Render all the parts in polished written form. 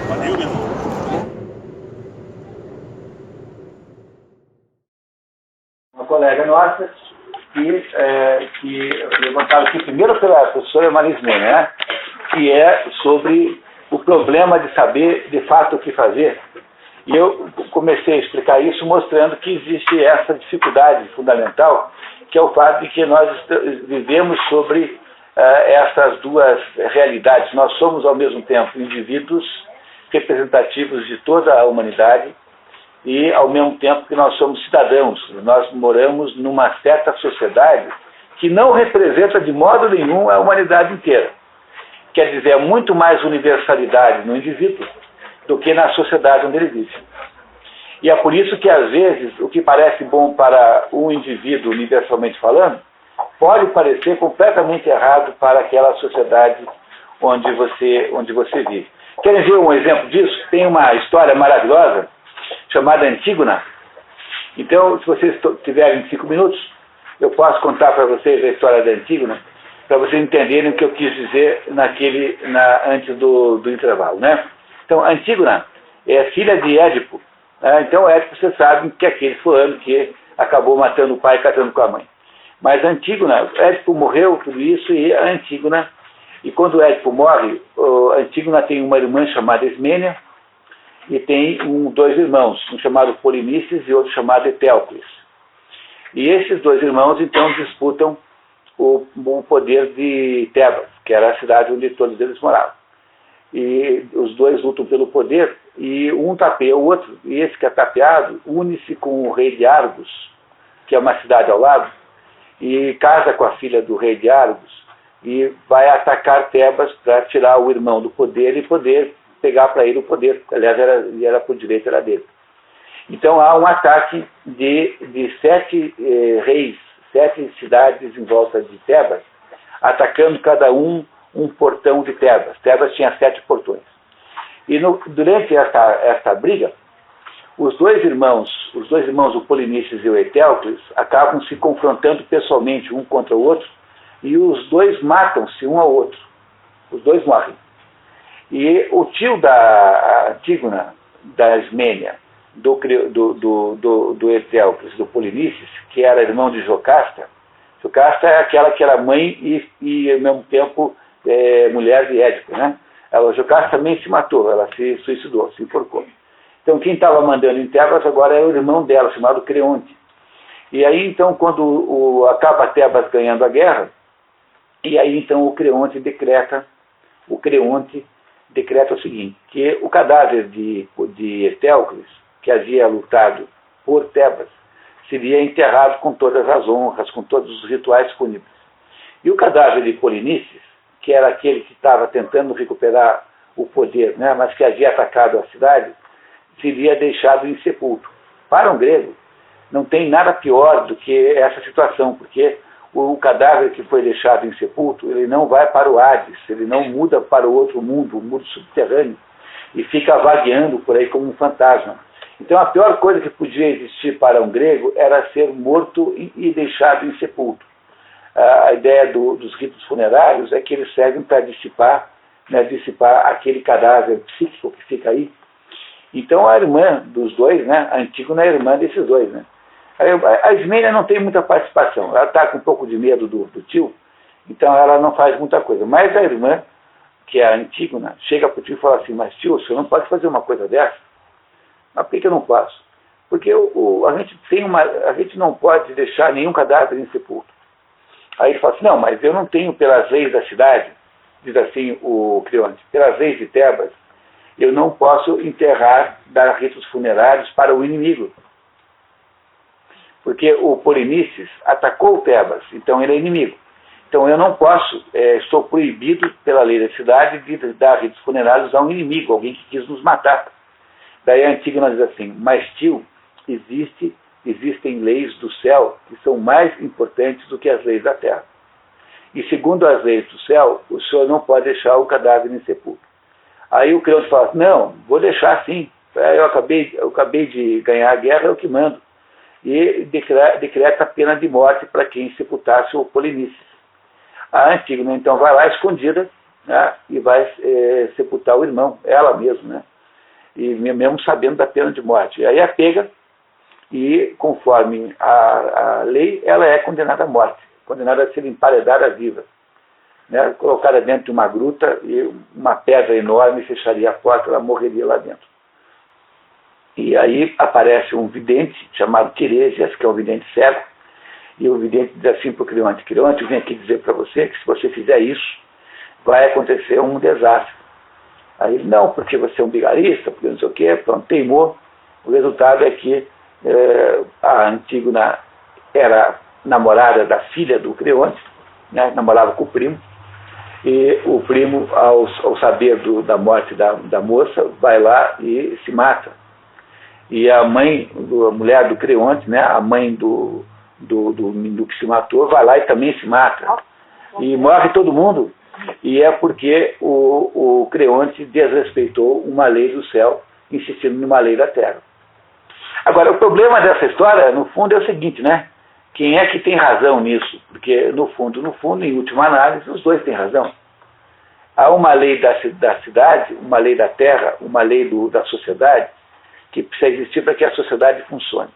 Valeu, meu irmão. Uma colega nossa que levantaram aqui primeiro pela professora Marismene, né? Que é sobre o problema de saber de fato o que fazer. E eu comecei a explicar isso mostrando que existe essa dificuldade fundamental, que é o fato de que nós vivemos sobre essas duas realidades. Nós somos ao mesmo tempo indivíduos representativos de toda a humanidade e ao mesmo tempo que nós somos cidadãos. Nós moramos numa certa sociedade que não representa de modo nenhum a humanidade inteira. Quer dizer, é muito mais universalidade no indivíduo do que na sociedade onde ele vive. E é por isso que, às vezes, o que parece bom para um indivíduo, universalmente falando, pode parecer completamente errado para aquela sociedade onde você vive. Querem ver um exemplo disso? Tem uma história maravilhosa chamada Antígona. Então, se vocês tiverem 5 minutos, eu posso contar para vocês a história da Antígona, para vocês entenderem o que eu quis dizer antes do intervalo, né? Então, Antígona é filha de Édipo. Né? Então, Édipo, você sabe que é aquele fulano que acabou matando o pai e casando com a mãe. Mas Antígona, Édipo morreu, tudo isso, e a Antígona, e quando Édipo morre, Antígona tem uma irmã chamada Ismênia, e tem 2 irmãos, um chamado Polinices e outro chamado Etéocles. E esses 2 irmãos, então, disputam o poder de Tebas, que era a cidade onde todos eles moravam. E os 2 lutam pelo poder, e um tapeia o outro, e esse que é tapeado une-se com o rei de Argos, que é uma cidade ao lado, e casa com a filha do rei de Argos, e vai atacar Tebas para tirar o irmão do poder e poder pegar para ele o poder. Aliás, era por direito, era dele. Então há um ataque de 7 reis, 7 cidades em volta de Tebas, atacando cada um portão de Tebas. Tebas tinha 7 portões. E durante esta briga, os dois irmãos, o Polinices e o Etéocles, acabam se confrontando pessoalmente um contra o outro, e os 2 matam-se um ao outro. Os 2 morrem. E o tio da Antígona, da Ismênia, do Etéocles, do Polinices, que era irmão de Jocasta. Jocasta é aquela que era mãe e ao mesmo tempo mulher de Édipo, né? Jocasta também se matou, ela se suicidou, se enforcou. Então quem estava mandando em Tebas agora é o irmão dela, chamado Creonte. E aí então quando acaba Tebas ganhando a guerra, e aí então o Creonte decreta o seguinte, que o cadáver de Etéocles, que havia lutado por Tebas, seria enterrado com todas as honras, com todos os rituais fúnebres. E o cadáver de Polinices, que era aquele que estava tentando recuperar o poder, né, mas que havia atacado a cidade, seria deixado insepulto. Para um grego, não tem nada pior do que essa situação, porque o cadáver que foi deixado insepulto, ele não vai para o Hades, ele não muda para o outro mundo, o mundo subterrâneo, e fica vagueando por aí como um fantasma. Então a pior coisa que podia existir para um grego era ser morto e deixado insepulto. A ideia dos ritos funerários é que eles servem para dissipar aquele cadáver psíquico que fica aí. Então a irmã dos 2, né, a Antígona é a irmã desses 2, né? A Ismênia não tem muita participação, ela está com um pouco de medo do tio, então ela não faz muita coisa. Mas a irmã, que é a Antígona, chega para o tio e fala assim, mas tio, você não pode fazer uma coisa dessa? Mas por que eu não faço? Porque a gente não pode deixar nenhum cadáver insepulto. Aí ele fala assim, não, mas eu não tenho pelas leis da cidade, diz assim o Creonte, pelas leis de Tebas, eu não posso enterrar, dar ritos funerários para o inimigo. Porque o Polinices atacou Tebas, então ele é inimigo. Então eu não posso, estou proibido pela lei da cidade de dar ritos funerários a um inimigo, alguém que quis nos matar. Daí a Antígona diz assim, mas tio, existem leis do céu que são mais importantes do que as leis da terra. e segundo as leis do céu, o senhor não pode deixar o cadáver insepulto. Aí o Creonte fala, não, vou deixar sim, eu acabei de ganhar a guerra, eu que mando. E decreta a pena de morte para quem sepultasse o Polinices. A Antígona então vai lá escondida, né, e vai sepultar o irmão, ela mesma, né, e mesmo sabendo da pena de morte. E aí a pega e, conforme a lei, ela é condenada à morte, condenada a ser emparedada viva, né, colocada dentro de uma gruta e uma pedra enorme fecharia a porta, ela morreria lá dentro. E aí aparece um vidente chamado Tiresias, que é um vidente cego, e o vidente diz assim para o Creonte, Creonte, eu vim aqui dizer para você que se você fizer isso, vai acontecer um desastre. Aí ele, não, porque você é um vigarista, porque não sei o quê, pronto, teimou. O resultado é que a Antígona era namorada da filha do Creonte, né, namorava com o primo, e o primo, ao saber da morte da moça, vai lá e se mata. E a mãe, a mulher do Creonte, né, a mãe do que se matou, vai lá e também se mata. E morre todo mundo. E é porque o Creonte desrespeitou uma lei do céu, insistindo numa lei da terra. Agora, o problema dessa história, no fundo, é o seguinte, né? Quem é que tem razão nisso? Porque, no fundo, em última análise, os dois têm razão. Há uma lei da cidade, uma lei da terra, uma lei da sociedade, que precisa existir para que a sociedade funcione.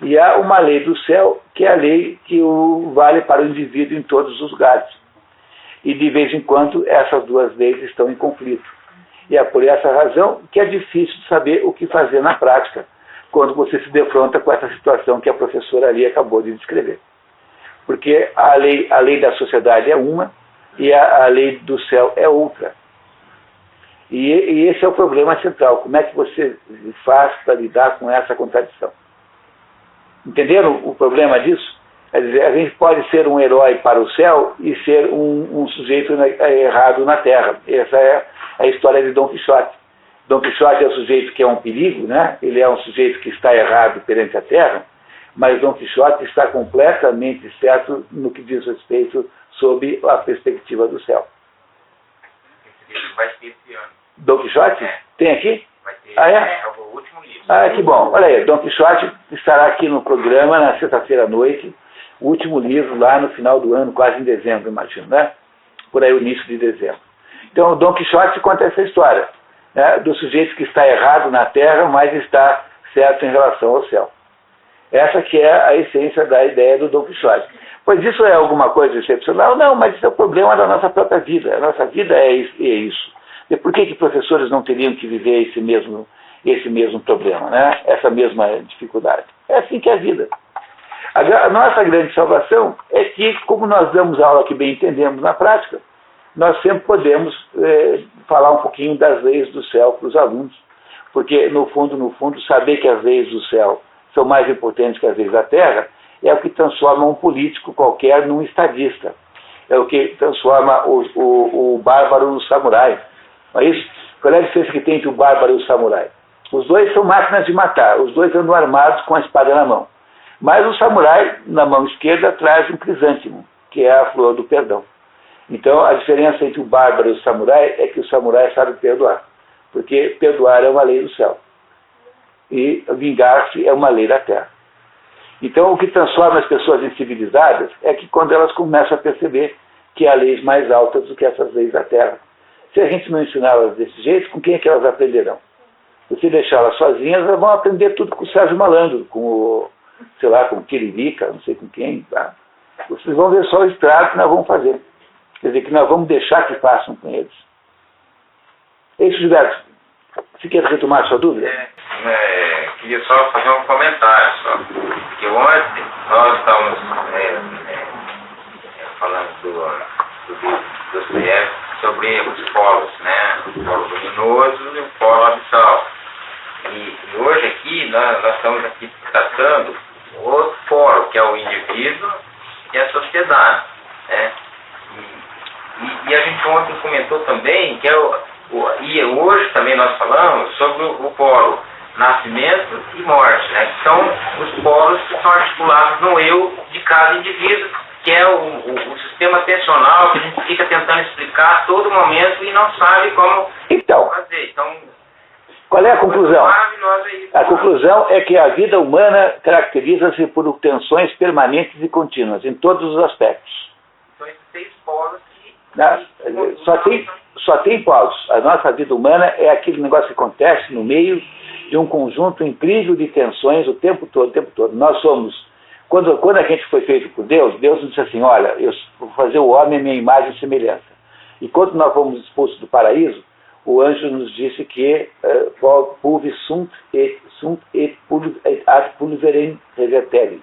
E há uma lei do céu, que é a lei que vale para o indivíduo em todos os lugares. E de vez em quando essas duas leis estão em conflito. E é por essa razão que é difícil saber o que fazer na prática, quando você se defronta com essa situação que a professora ali acabou de descrever. Porque a lei da sociedade é uma e a lei do céu é outra. E esse é o problema central. Como é que você faz para lidar com essa contradição? Entenderam o problema disso? Quer dizer, a gente pode ser um herói para o céu e ser um sujeito errado na terra. Essa é a história de Dom Quixote. Dom Quixote é o sujeito que é um perigo, né? Ele é um sujeito que está errado perante a terra, mas Dom Quixote está completamente certo no que diz respeito sob a perspectiva do céu. Vai ter esse ano. Dom Quixote? É. Tem aqui? Vai ter. Ah, é? É o último livro. Ah, que bom. Olha aí, Dom Quixote estará aqui no programa na sexta-feira à noite, o último livro lá no final do ano, quase em dezembro, imagino, né? Por aí, o início de dezembro. Então, o Dom Quixote conta essa história, né, do sujeito que está errado na terra, mas está certo em relação ao céu. Essa que é a essência da ideia do Dom Quixote. Pois isso é alguma coisa excepcional? Não, mas isso é o problema da nossa própria vida. A nossa vida é isso. E por que professores não teriam que viver esse mesmo problema, né? Essa mesma dificuldade? É assim que é a vida. A nossa grande salvação é que, como nós damos aula que bem entendemos na prática, nós sempre podemos falar um pouquinho das leis do céu para os alunos. Porque, no fundo, saber que as leis do céu são mais importantes que as leis da terra é o que transforma um político qualquer num estadista. É o que transforma o bárbaro no samurai. Não é isso? Qual é a diferença que tem entre o bárbaro e o samurai? Os dois são máquinas de matar, os dois andam armados com a espada na mão. Mas o samurai, na mão esquerda, traz um crisântemo, que é a flor do perdão. Então, a diferença entre o bárbaro e o samurai é que o samurai sabe perdoar. Porque perdoar é uma lei do céu. E vingar-se é uma lei da terra. Então, o que transforma as pessoas em civilizadas é que quando elas começam a perceber que há leis mais altas do que essas leis da terra. Se a gente não ensiná-las desse jeito, com quem é que elas aprenderão? Se deixá-las sozinhas, elas vão aprender tudo com o Sérgio Malandro, com o, sei lá, com o Tiririca, não sei com quem. Tá? Vocês vão ver só o estrago que nós vamos fazer. Quer dizer, que nós vamos deixar que façam com eles. É isso, Gilberto. Você quer retomar a sua dúvida? Queria só fazer um comentário. Porque ontem nós estávamos falando do Dostoiévski sobre os polos, né? O polo luminoso e o polo abissal. E hoje aqui, nós estamos aqui tratando o outro polo, que é o indivíduo e a sociedade, né? E a gente ontem comentou também que e hoje também nós falamos sobre o polo nascimento e morte, né? Que são os polos que são articulados no eu de cada indivíduo que é o sistema atencional que a gente fica tentando explicar a todo momento e não sabe como fazer. Então, qual é a conclusão? Maravilhosa isso. A conclusão é que a vida humana caracteriza-se por tensões permanentes e contínuas, em todos os aspectos. São esses 6 polos que... Só tem polos. A nossa vida humana é aquele negócio que acontece no meio de um conjunto incrível de tensões o tempo todo, Nós somos... Quando a gente foi feito por Deus, Deus nos disse assim, olha, eu vou fazer o homem a minha imagem e semelhança. E quando nós fomos expulsos do paraíso, o anjo nos disse que pulvi sunt et ad pulverem reverteris.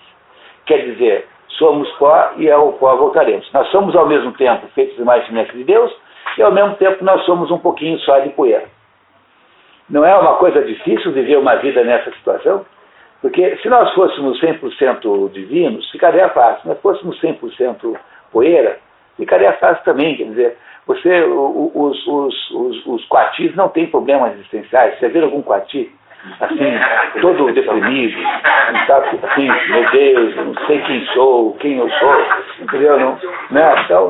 Quer dizer, somos pó e ao pó voltaremos. Nós somos ao mesmo tempo feitos de imagem e semelhança de Deus e ao mesmo tempo nós somos um pouquinho só de poeira. Não é uma coisa difícil viver uma vida nessa situação? Porque se nós fôssemos 100% divinos, ficaria fácil. Se nós fôssemos 100% poeira, ficaria fácil também. Quer dizer, os coatis não têm problemas existenciais. Você vê algum coati, assim, todo deprimido, assim, meu Deus, não sei quem eu sou, entendeu?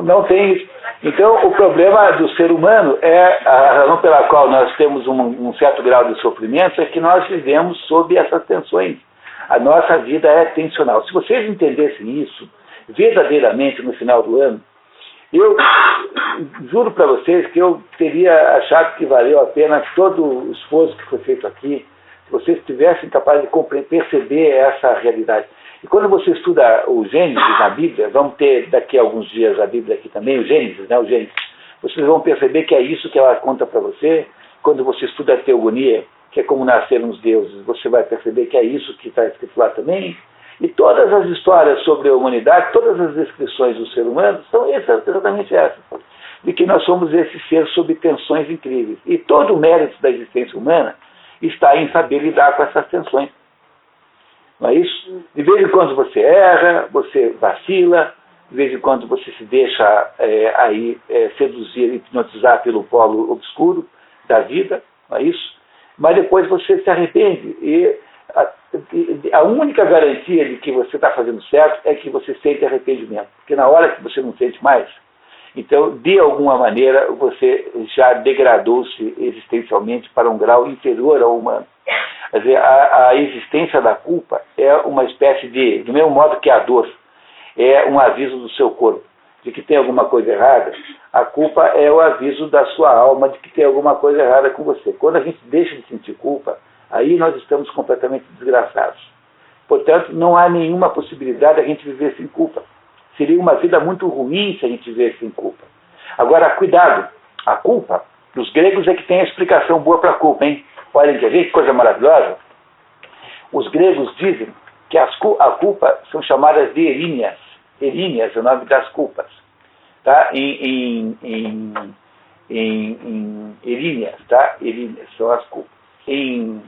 Não tem isso. Então, o problema do ser humano a razão pela qual nós temos um certo grau de sofrimento é que nós vivemos sob essas tensões. A nossa vida é tensional. Se vocês entendessem isso verdadeiramente no final do ano, eu juro para vocês que eu teria achado que valeu a pena todo o esforço que foi feito aqui, se vocês estivessem capazes de perceber essa realidade. E quando você estuda o Gênesis na Bíblia, vamos ter daqui a alguns dias a Bíblia aqui também, o Gênesis, vocês vão perceber que é isso que ela conta para você. Quando você estuda a teogonia, que é como nasceram os deuses, você vai perceber que é isso que está escrito lá também. E todas as histórias sobre a humanidade, todas as descrições do ser humano, são exatamente essas. De que nós somos esse ser sob tensões incríveis. E todo o mérito da existência humana está em saber lidar com essas tensões. Não é isso? De vez em quando você erra, você vacila, de vez em quando você se deixa seduzir, hipnotizar pelo polo obscuro da vida, não é isso? Mas depois você se arrepende. E a única garantia de que você está fazendo certo é que você sente arrependimento. Porque na hora que você não sente mais, então, de alguma maneira, você já degradou-se existencialmente para um grau inferior ao humano. Quer dizer, a existência da culpa é uma espécie de, do mesmo modo que a dor é um aviso do seu corpo de que tem alguma coisa errada, a culpa é o aviso da sua alma de que tem alguma coisa errada com você. Quando a gente deixa de sentir culpa, aí nós estamos completamente desgraçados. Portanto, não há nenhuma possibilidade de a gente viver sem culpa. Seria uma vida muito ruim se a gente vivesse sem culpa. Agora, cuidado, a culpa dos gregos é que tem a explicação boa para a culpa, hein? Olhem, quer ver que coisa maravilhosa? Os gregos dizem que a culpa são chamadas de eríneas. Eríneas é o nome das culpas. Tá? Em eríneas, tá? Eríneas são as culpas. E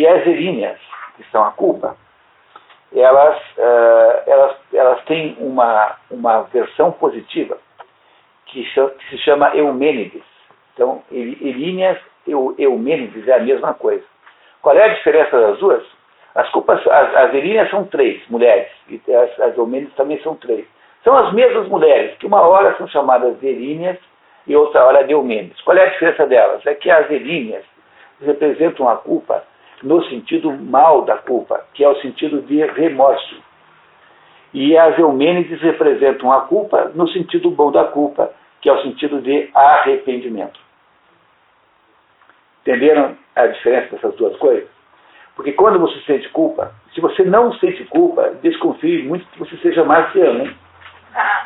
as eríneas, que são a culpa, elas têm uma versão positiva que se chama Eumênides. Então, eríneas e Eumênides é a mesma coisa. Qual é a diferença das duas? As culpas, as eríneas são 3 mulheres, e as Eumênides também são 3. São as mesmas mulheres, que uma hora são chamadas de eríneas e outra hora de Eumênides. Qual é a diferença delas? É que as eríneas representam a culpa no sentido mal da culpa, que é o sentido de remorso. E as Eumênides representam a culpa no sentido bom da culpa, que é o sentido de arrependimento. Entenderam a diferença dessas duas coisas? Porque quando você sente culpa, se você não sente culpa, desconfie muito que você seja marciano, hein?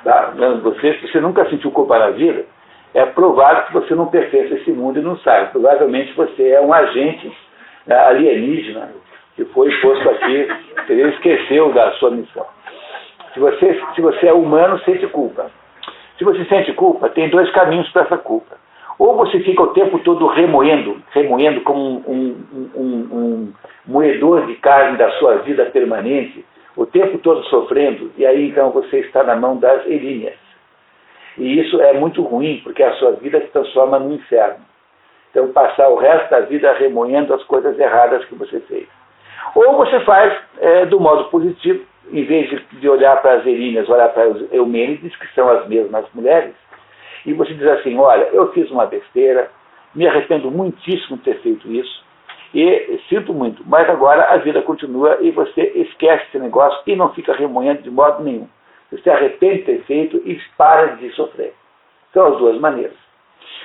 Tá? Se você nunca sentiu culpa na vida, é provável que você não pertence a esse mundo e não sabe. Provavelmente você é um agente alienígena que foi posto aqui, ele esqueceu da sua missão. Se você é humano, sente culpa. Se você sente culpa, tem 2 caminhos para essa culpa. Ou você fica o tempo todo remoendo como um moedor de carne da sua vida permanente, o tempo todo sofrendo, e aí então você está na mão das eríneas. E isso é muito ruim, porque a sua vida se transforma num inferno. Então, passar o resto da vida remoendo as coisas erradas que você fez. Ou você faz do modo positivo, em vez de olhar para as Eríneas, olhar para os Eumênides, que são as mesmas mulheres, e você diz assim, olha, eu fiz uma besteira, me arrependo muitíssimo de ter feito isso, e sinto muito, mas agora a vida continua e você esquece esse negócio e não fica remoendo de modo nenhum. Você se arrepende de ter feito e para de sofrer. São as duas maneiras.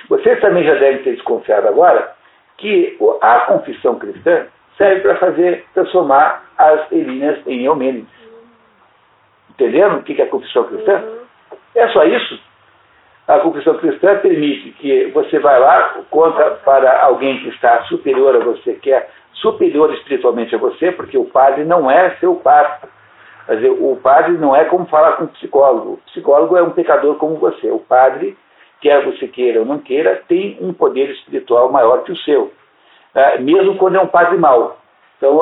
Vocês também já devem ter desconfiado agora que a confissão cristã serve para transformar as Eríneas em Eumênides. Entenderam o que é a confissão cristã? É só isso. A confissão cristã permite que você vá lá, conta para alguém que está superior a você, que é superior espiritualmente a você, porque o padre não é seu padre. Quer dizer, o padre não é como falar com o psicólogo. O psicólogo é um pecador como você. O padre, quer você queira ou não queira, tem um poder espiritual maior que o seu. Mesmo quando é um padre mau. Então,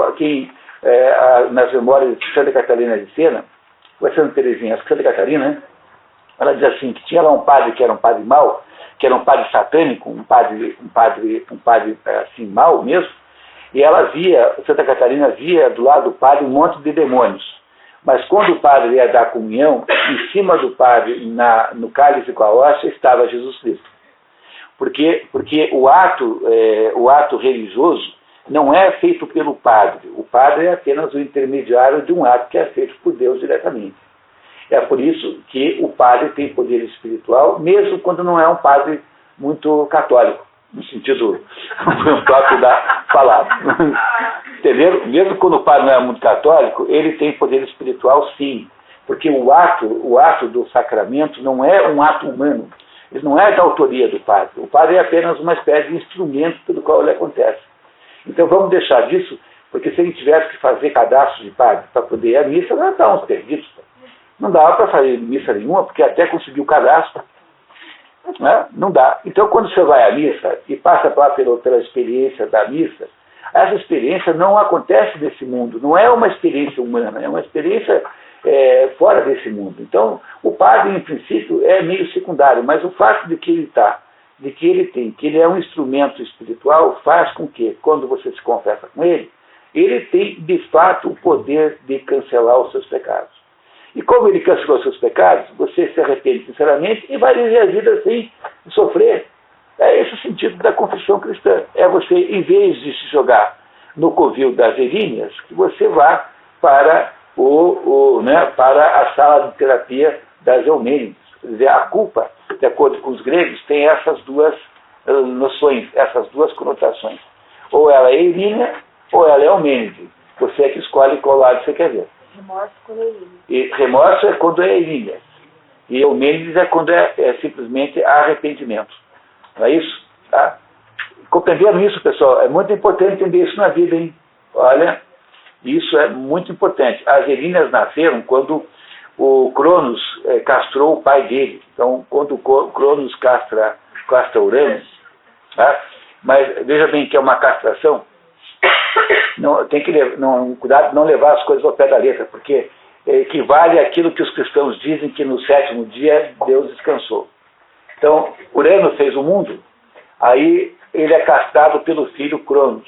nas memórias de Santa Catarina de Sena, ou Santa Teresinha, acho que Santa Catarina, né? Ela diz assim, que tinha lá um padre que era um padre mau, que era um padre satânico, um padre assim, mau mesmo, e Santa Catarina via do lado do padre um monte de demônios. Mas quando o padre ia dar comunhão, em cima do padre, no cálice com a hóstia, estava Jesus Cristo. Porque o ato religioso não é feito pelo padre. O padre é apenas o intermediário de um ato que é feito por Deus diretamente. É por isso que o padre tem poder espiritual, mesmo quando não é um padre muito católico, no sentido próprio da palavra. Entenderam? Mesmo quando o padre não é muito católico, ele tem poder espiritual sim, porque o ato do sacramento não é um ato humano, ele não é da autoria do padre. O padre é apenas uma espécie de instrumento pelo qual ele acontece. Então vamos deixar disso, porque se a gente tivesse que fazer cadastro de padre para poder ir à missa, nós estávamos perdidos. Não dava para fazer missa nenhuma, porque até conseguir o cadastro, né? Não dá. Então, quando você vai à missa e passa lá pela experiência da missa, essa experiência não acontece nesse mundo, não é uma experiência humana, é uma experiência fora desse mundo. Então, o padre, em princípio, é meio secundário, mas o fato de que ele é um instrumento espiritual, faz com que, quando você se confessa com ele tem, de fato, o poder de cancelar os seus pecados. E como ele cancelou seus pecados, você se arrepende sinceramente e vai viver a vida sem sofrer. É esse o sentido da confissão cristã. É você, em vez de se jogar no covil das Eríneas, que você vá para, para a sala de terapia das Eumênides. Quer dizer, a culpa, de acordo com os gregos, tem essas duas noções, essas duas conotações. Ou ela é Erínia, ou ela é Eumênide. Você é que escolhe qual lado você quer ver. Remorso quando é Erínia. E remorso é quando é Erínia. E Eumênides é quando é simplesmente arrependimento. Não é isso? Tá? Compreenderam isso, pessoal? É muito importante entender isso na vida, hein? Olha, isso é muito importante. As Eríneas nasceram quando o Cronos castrou o pai dele. Então, quando o Cronos castra Urano, tá? Mas veja bem que é uma castração. Não, tem que cuidado de não levar as coisas ao pé da letra, porque equivale àquilo que os cristãos dizem que no 7º dia Deus descansou. Então, Urano fez o mundo, aí ele é castrado pelo filho Cronos.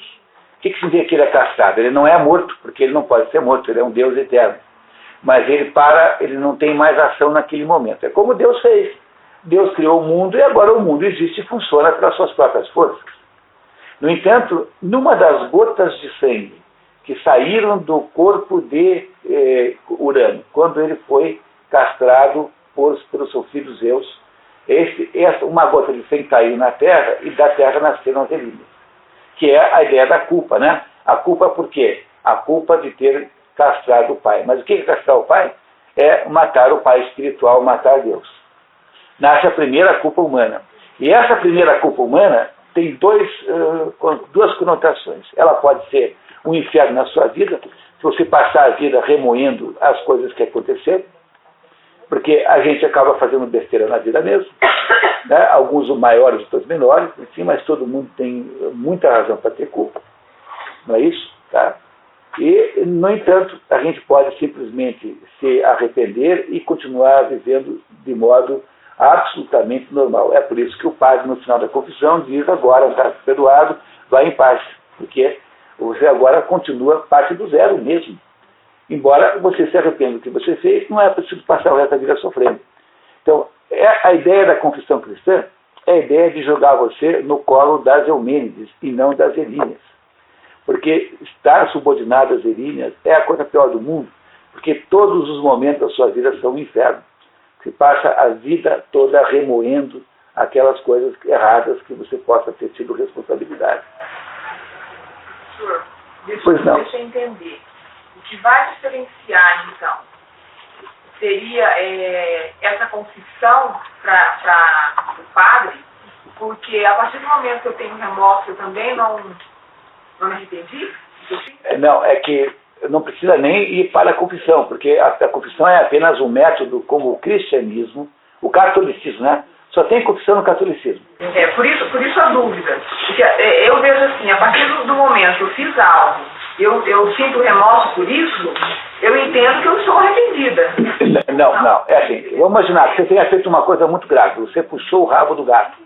O que significa que ele é castrado? Ele não é morto, porque ele não pode ser morto, ele é um Deus eterno. Mas ele não tem mais ação naquele momento. É como Deus fez. Deus criou o mundo e agora o mundo existe e funciona pelas suas próprias forças. No entanto, numa das gotas de sangue que saíram do corpo de Urano, quando ele foi castrado pelo seu filho Zeus, uma gota de sangue caiu na terra e da terra nasceram as Eríneas, que é a ideia da culpa, né? A culpa por quê? A culpa de ter castrado o pai. Mas o que é castrar o pai? É matar o pai espiritual, matar Deus. Nasce a primeira culpa humana. E essa primeira culpa humana tem duas conotações. Ela pode ser um inferno na sua vida, se você passar a vida remoendo as coisas que aconteceram, porque a gente acaba fazendo besteira na vida mesmo, né? Alguns maiores, outros menores, enfim, mas todo mundo tem muita razão para ter culpa, não é isso? Tá? E, no entanto, a gente pode simplesmente se arrepender e continuar vivendo de modo absolutamente normal. É por isso que o padre, no final da confissão, diz: agora está perdoado, vai em paz, porque você agora continua parte do zero mesmo. Embora você se arrependa do que você fez, não é preciso passar o resto da vida sofrendo. Então, a ideia da confissão cristã é a ideia de jogar você no colo das Eumênides e não das Eríneas. Porque estar subordinado às Eríneas é a coisa pior do mundo, porque todos os momentos da sua vida são um inferno. Você passa a vida toda remoendo aquelas coisas erradas que você possa ter tido responsabilidade. Senhor, Pois não. deixa eu entender. O que vai diferenciar, então, seria essa confissão para o padre, porque a partir do momento que eu tenho remorso, eu também não me arrependi? Não, é que não precisa nem ir para a confissão, porque a confissão é apenas um método como o cristianismo, o catolicismo, né? Só tem confissão no catolicismo. Por isso a dúvida. Porque, eu vejo assim, a partir do momento que eu fiz algo, eu sinto remorso por isso, eu entendo que eu sou arrependida. Não. É assim, vamos imaginar que você tenha feito uma coisa muito grave. Você puxou o rabo do gato.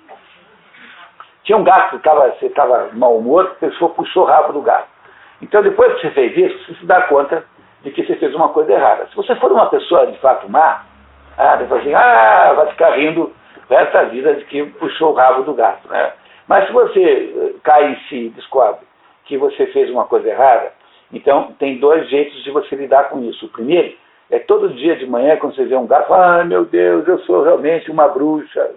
Tinha um gato que você estava mau humor, a pessoa puxou o rabo do gato. Então, depois que você fez isso, você se dá conta de que você fez uma coisa errada. Se você for uma pessoa de fato má, depois assim, vai ficar rindo o resto da vida de que puxou o rabo do gato, né? Mas se você cai em si e descobre que você fez uma coisa errada, então tem dois jeitos de você lidar com isso. O primeiro é todo dia de manhã, quando você vê um gato, meu Deus, eu sou realmente uma bruxa,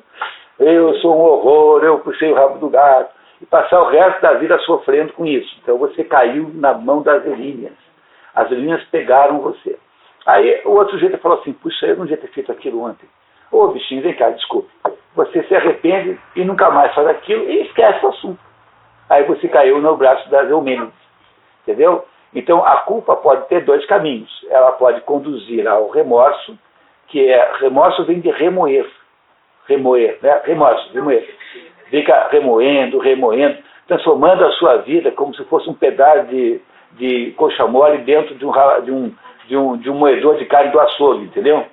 eu sou um horror, eu puxei o rabo do gato, e passar o resto da vida sofrendo com isso. Então você caiu na mão das Eríneas. As Eríneas pegaram você. Aí o outro jeito falou assim, puxa, eu não devia ter feito aquilo ontem. Ô bichinho, vem cá, desculpe. Você se arrepende e nunca mais faz aquilo e esquece o assunto. Aí você caiu no braço das Eumênides. Entendeu? Então a culpa pode ter dois caminhos. Ela pode conduzir ao remorso, remorso vem de remoer. Remoer, né? Remoer. Fica remoendo, transformando a sua vida como se fosse um pedaço de coxa mole dentro de um moedor de carne do açougue, entendeu?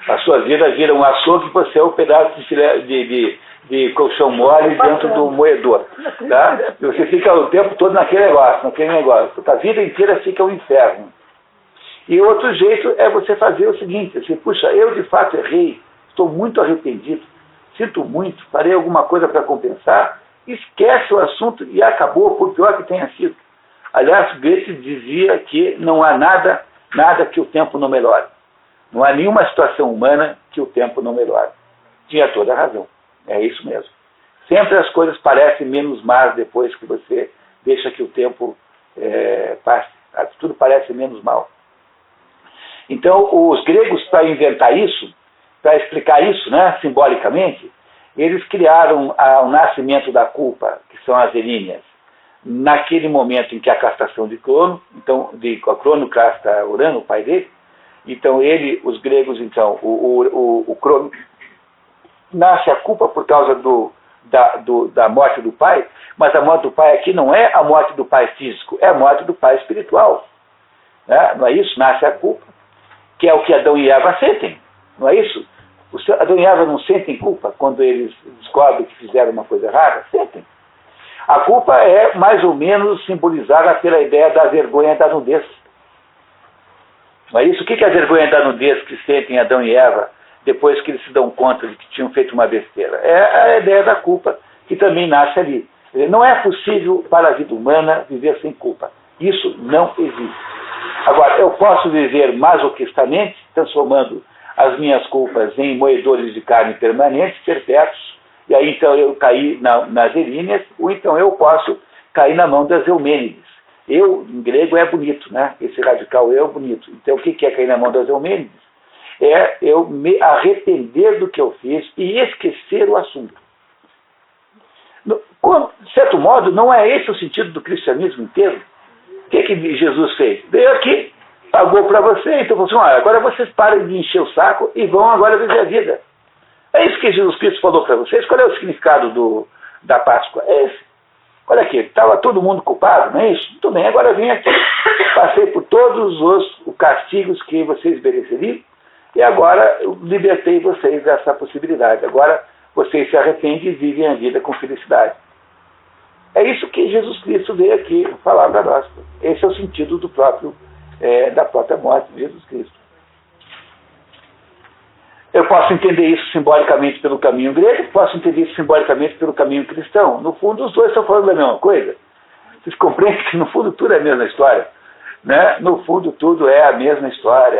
A sua vida vira um açougue e você é um pedaço de colchão mole dentro do moedor. Tá? E você fica o tempo todo naquele negócio. A vida inteira fica um inferno. E outro jeito é você fazer o seguinte, assim, puxa, eu de fato errei, estou muito arrependido, sinto muito, farei alguma coisa para compensar, esquece o assunto e acabou, por pior que tenha sido. Aliás, Goethe dizia que não há nada que o tempo não melhore. Não há nenhuma situação humana que o tempo não melhore. Tinha toda a razão. É isso mesmo. Sempre as coisas parecem menos más depois que você deixa que o tempo passe. Tudo parece menos mal. Então, os gregos, para inventar isso, para explicar isso, né, simbolicamente, eles criaram o nascimento da culpa, que são as Eríneas, naquele momento em que a castração de Crono, então, Crono castra Urano, o pai dele, então os gregos, então, o Crono, nasce a culpa por causa da morte do pai, mas a morte do pai aqui não é a morte do pai físico, é a morte do pai espiritual. Né? Não é isso? Nasce a culpa, que é o que Adão e Eva sentem, não é isso? Adão e Eva não sentem culpa quando eles descobrem que fizeram uma coisa errada? Sentem. A culpa é mais ou menos simbolizada pela ideia da vergonha da nudez. Não é isso? O que é a vergonha da nudez que sentem Adão e Eva depois que eles se dão conta de que tinham feito uma besteira? É a ideia da culpa que também nasce ali. Não é possível para a vida humana viver sem culpa. Isso não existe. Agora, eu posso viver masoquistamente, transformando as minhas culpas em moedores de carne permanentes, perpétuos, e aí então eu caí nas Eríneas, ou então eu posso cair na mão das Eumênides. Eu, em grego, é bonito, né? Esse radical eu é bonito. Então o que é cair na mão das Eumênides? É eu me arrepender do que eu fiz e esquecer o assunto. De certo modo, não é esse o sentido do cristianismo inteiro? O que Jesus fez? Veio aqui, pagou para você, então falou assim, olha, agora vocês parem de encher o saco e vão agora viver a vida. É isso que Jesus Cristo falou para vocês. Qual é o significado da Páscoa? É esse. Olha aqui, estava todo mundo culpado, não é isso? Muito bem, agora eu vim aqui, passei por todos os castigos que vocês mereceriam e agora eu libertei vocês dessa possibilidade. Agora vocês se arrependem e vivem a vida com felicidade. É isso que Jesus Cristo veio aqui falar para nós. Esse é o sentido do próprio da própria morte de Jesus Cristo. Eu posso entender isso simbolicamente pelo caminho grego, posso entender isso simbolicamente pelo caminho cristão. No fundo, os dois estão falando da mesma coisa. Vocês compreendem que, no fundo, tudo é a mesma história. Né? No fundo, tudo é a mesma história,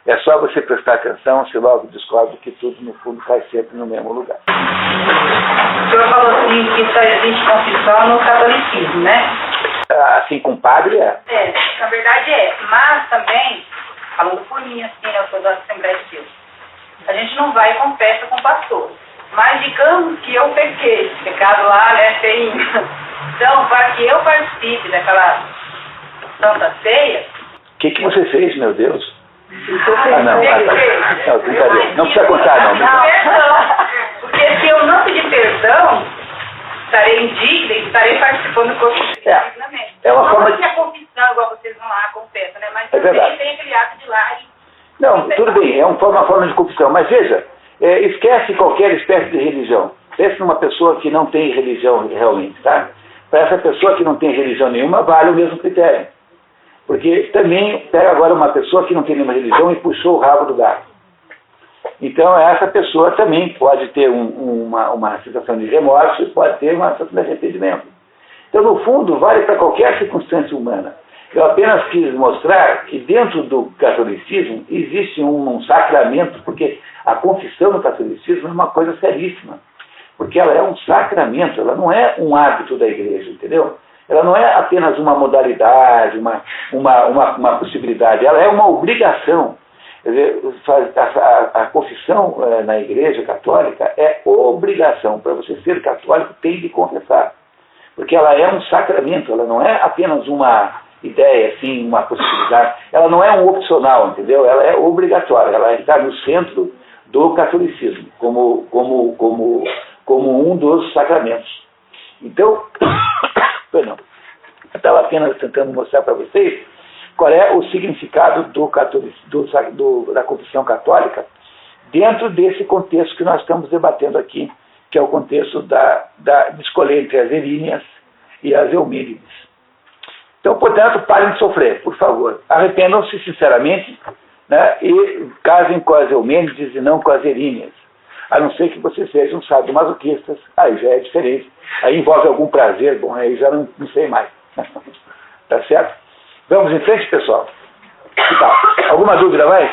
É só você prestar atenção, você logo descobre que tudo, no fundo, cai sempre no mesmo lugar. O senhor falou assim que só existe confissão no catolicismo, né? Assim, com padre, é. Na verdade é. Mas também, falando por mim, assim, eu sou da Assembleia de Deus, a gente não vai e confessa com o pastor. Mas digamos que eu pequei, pecado lá, né, feinho. Então, para que eu participe daquela Santa Ceia... O que você fez, meu Deus? Não, brincadeira. Não precisa contar, não. Perdão. Porque se eu não pedir perdão, estarei indigna e estarei participando do corpo de Cristo. É uma forma de... a confissão, igual vocês vão lá, confessam, né? Mas também tem aquele ato de lá e... Não, tudo bem, é uma forma de confissão. Mas veja, esquece qualquer espécie de religião. Pense numa pessoa que não tem religião realmente, tá? Para essa pessoa que não tem religião nenhuma, vale o mesmo critério. Porque também pega agora uma pessoa que não tem nenhuma religião e puxou o rabo do gato. Então essa pessoa também pode ter uma sensação de remorso e pode ter uma sensação de arrependimento. Então, no fundo, vale para qualquer circunstância humana. Eu apenas quis mostrar que dentro do catolicismo existe um sacramento, porque a confissão no catolicismo é uma coisa seríssima. Porque ela é um sacramento, ela não é um hábito da igreja, entendeu? Ela não é apenas uma modalidade, uma possibilidade, ela é uma obrigação. Quer dizer, a confissão na Igreja Católica é obrigação. Para você ser católico, tem de confessar. Porque ela é um sacramento, ela não é apenas uma ideia, assim, uma possibilidade. Ela não é um opcional, entendeu? Ela é obrigatória, ela está no centro do catolicismo, como um dos sacramentos. Então, perdão, eu estava apenas tentando mostrar para vocês qual é o significado da confissão católica dentro desse contexto que nós estamos debatendo aqui, que é o contexto de escolher entre as Eríneas e as Eumênides. Então, portanto, parem de sofrer, por favor. Arrependam-se sinceramente, né, e casem com as Eumênides e não com as Eríneas. A não ser que vocês sejam sadomasoquistas, aí já é diferente. Aí envolve algum prazer, bom, aí já não sei mais. Tá certo? Vamos em frente, pessoal? Que tal? Alguma dúvida mais?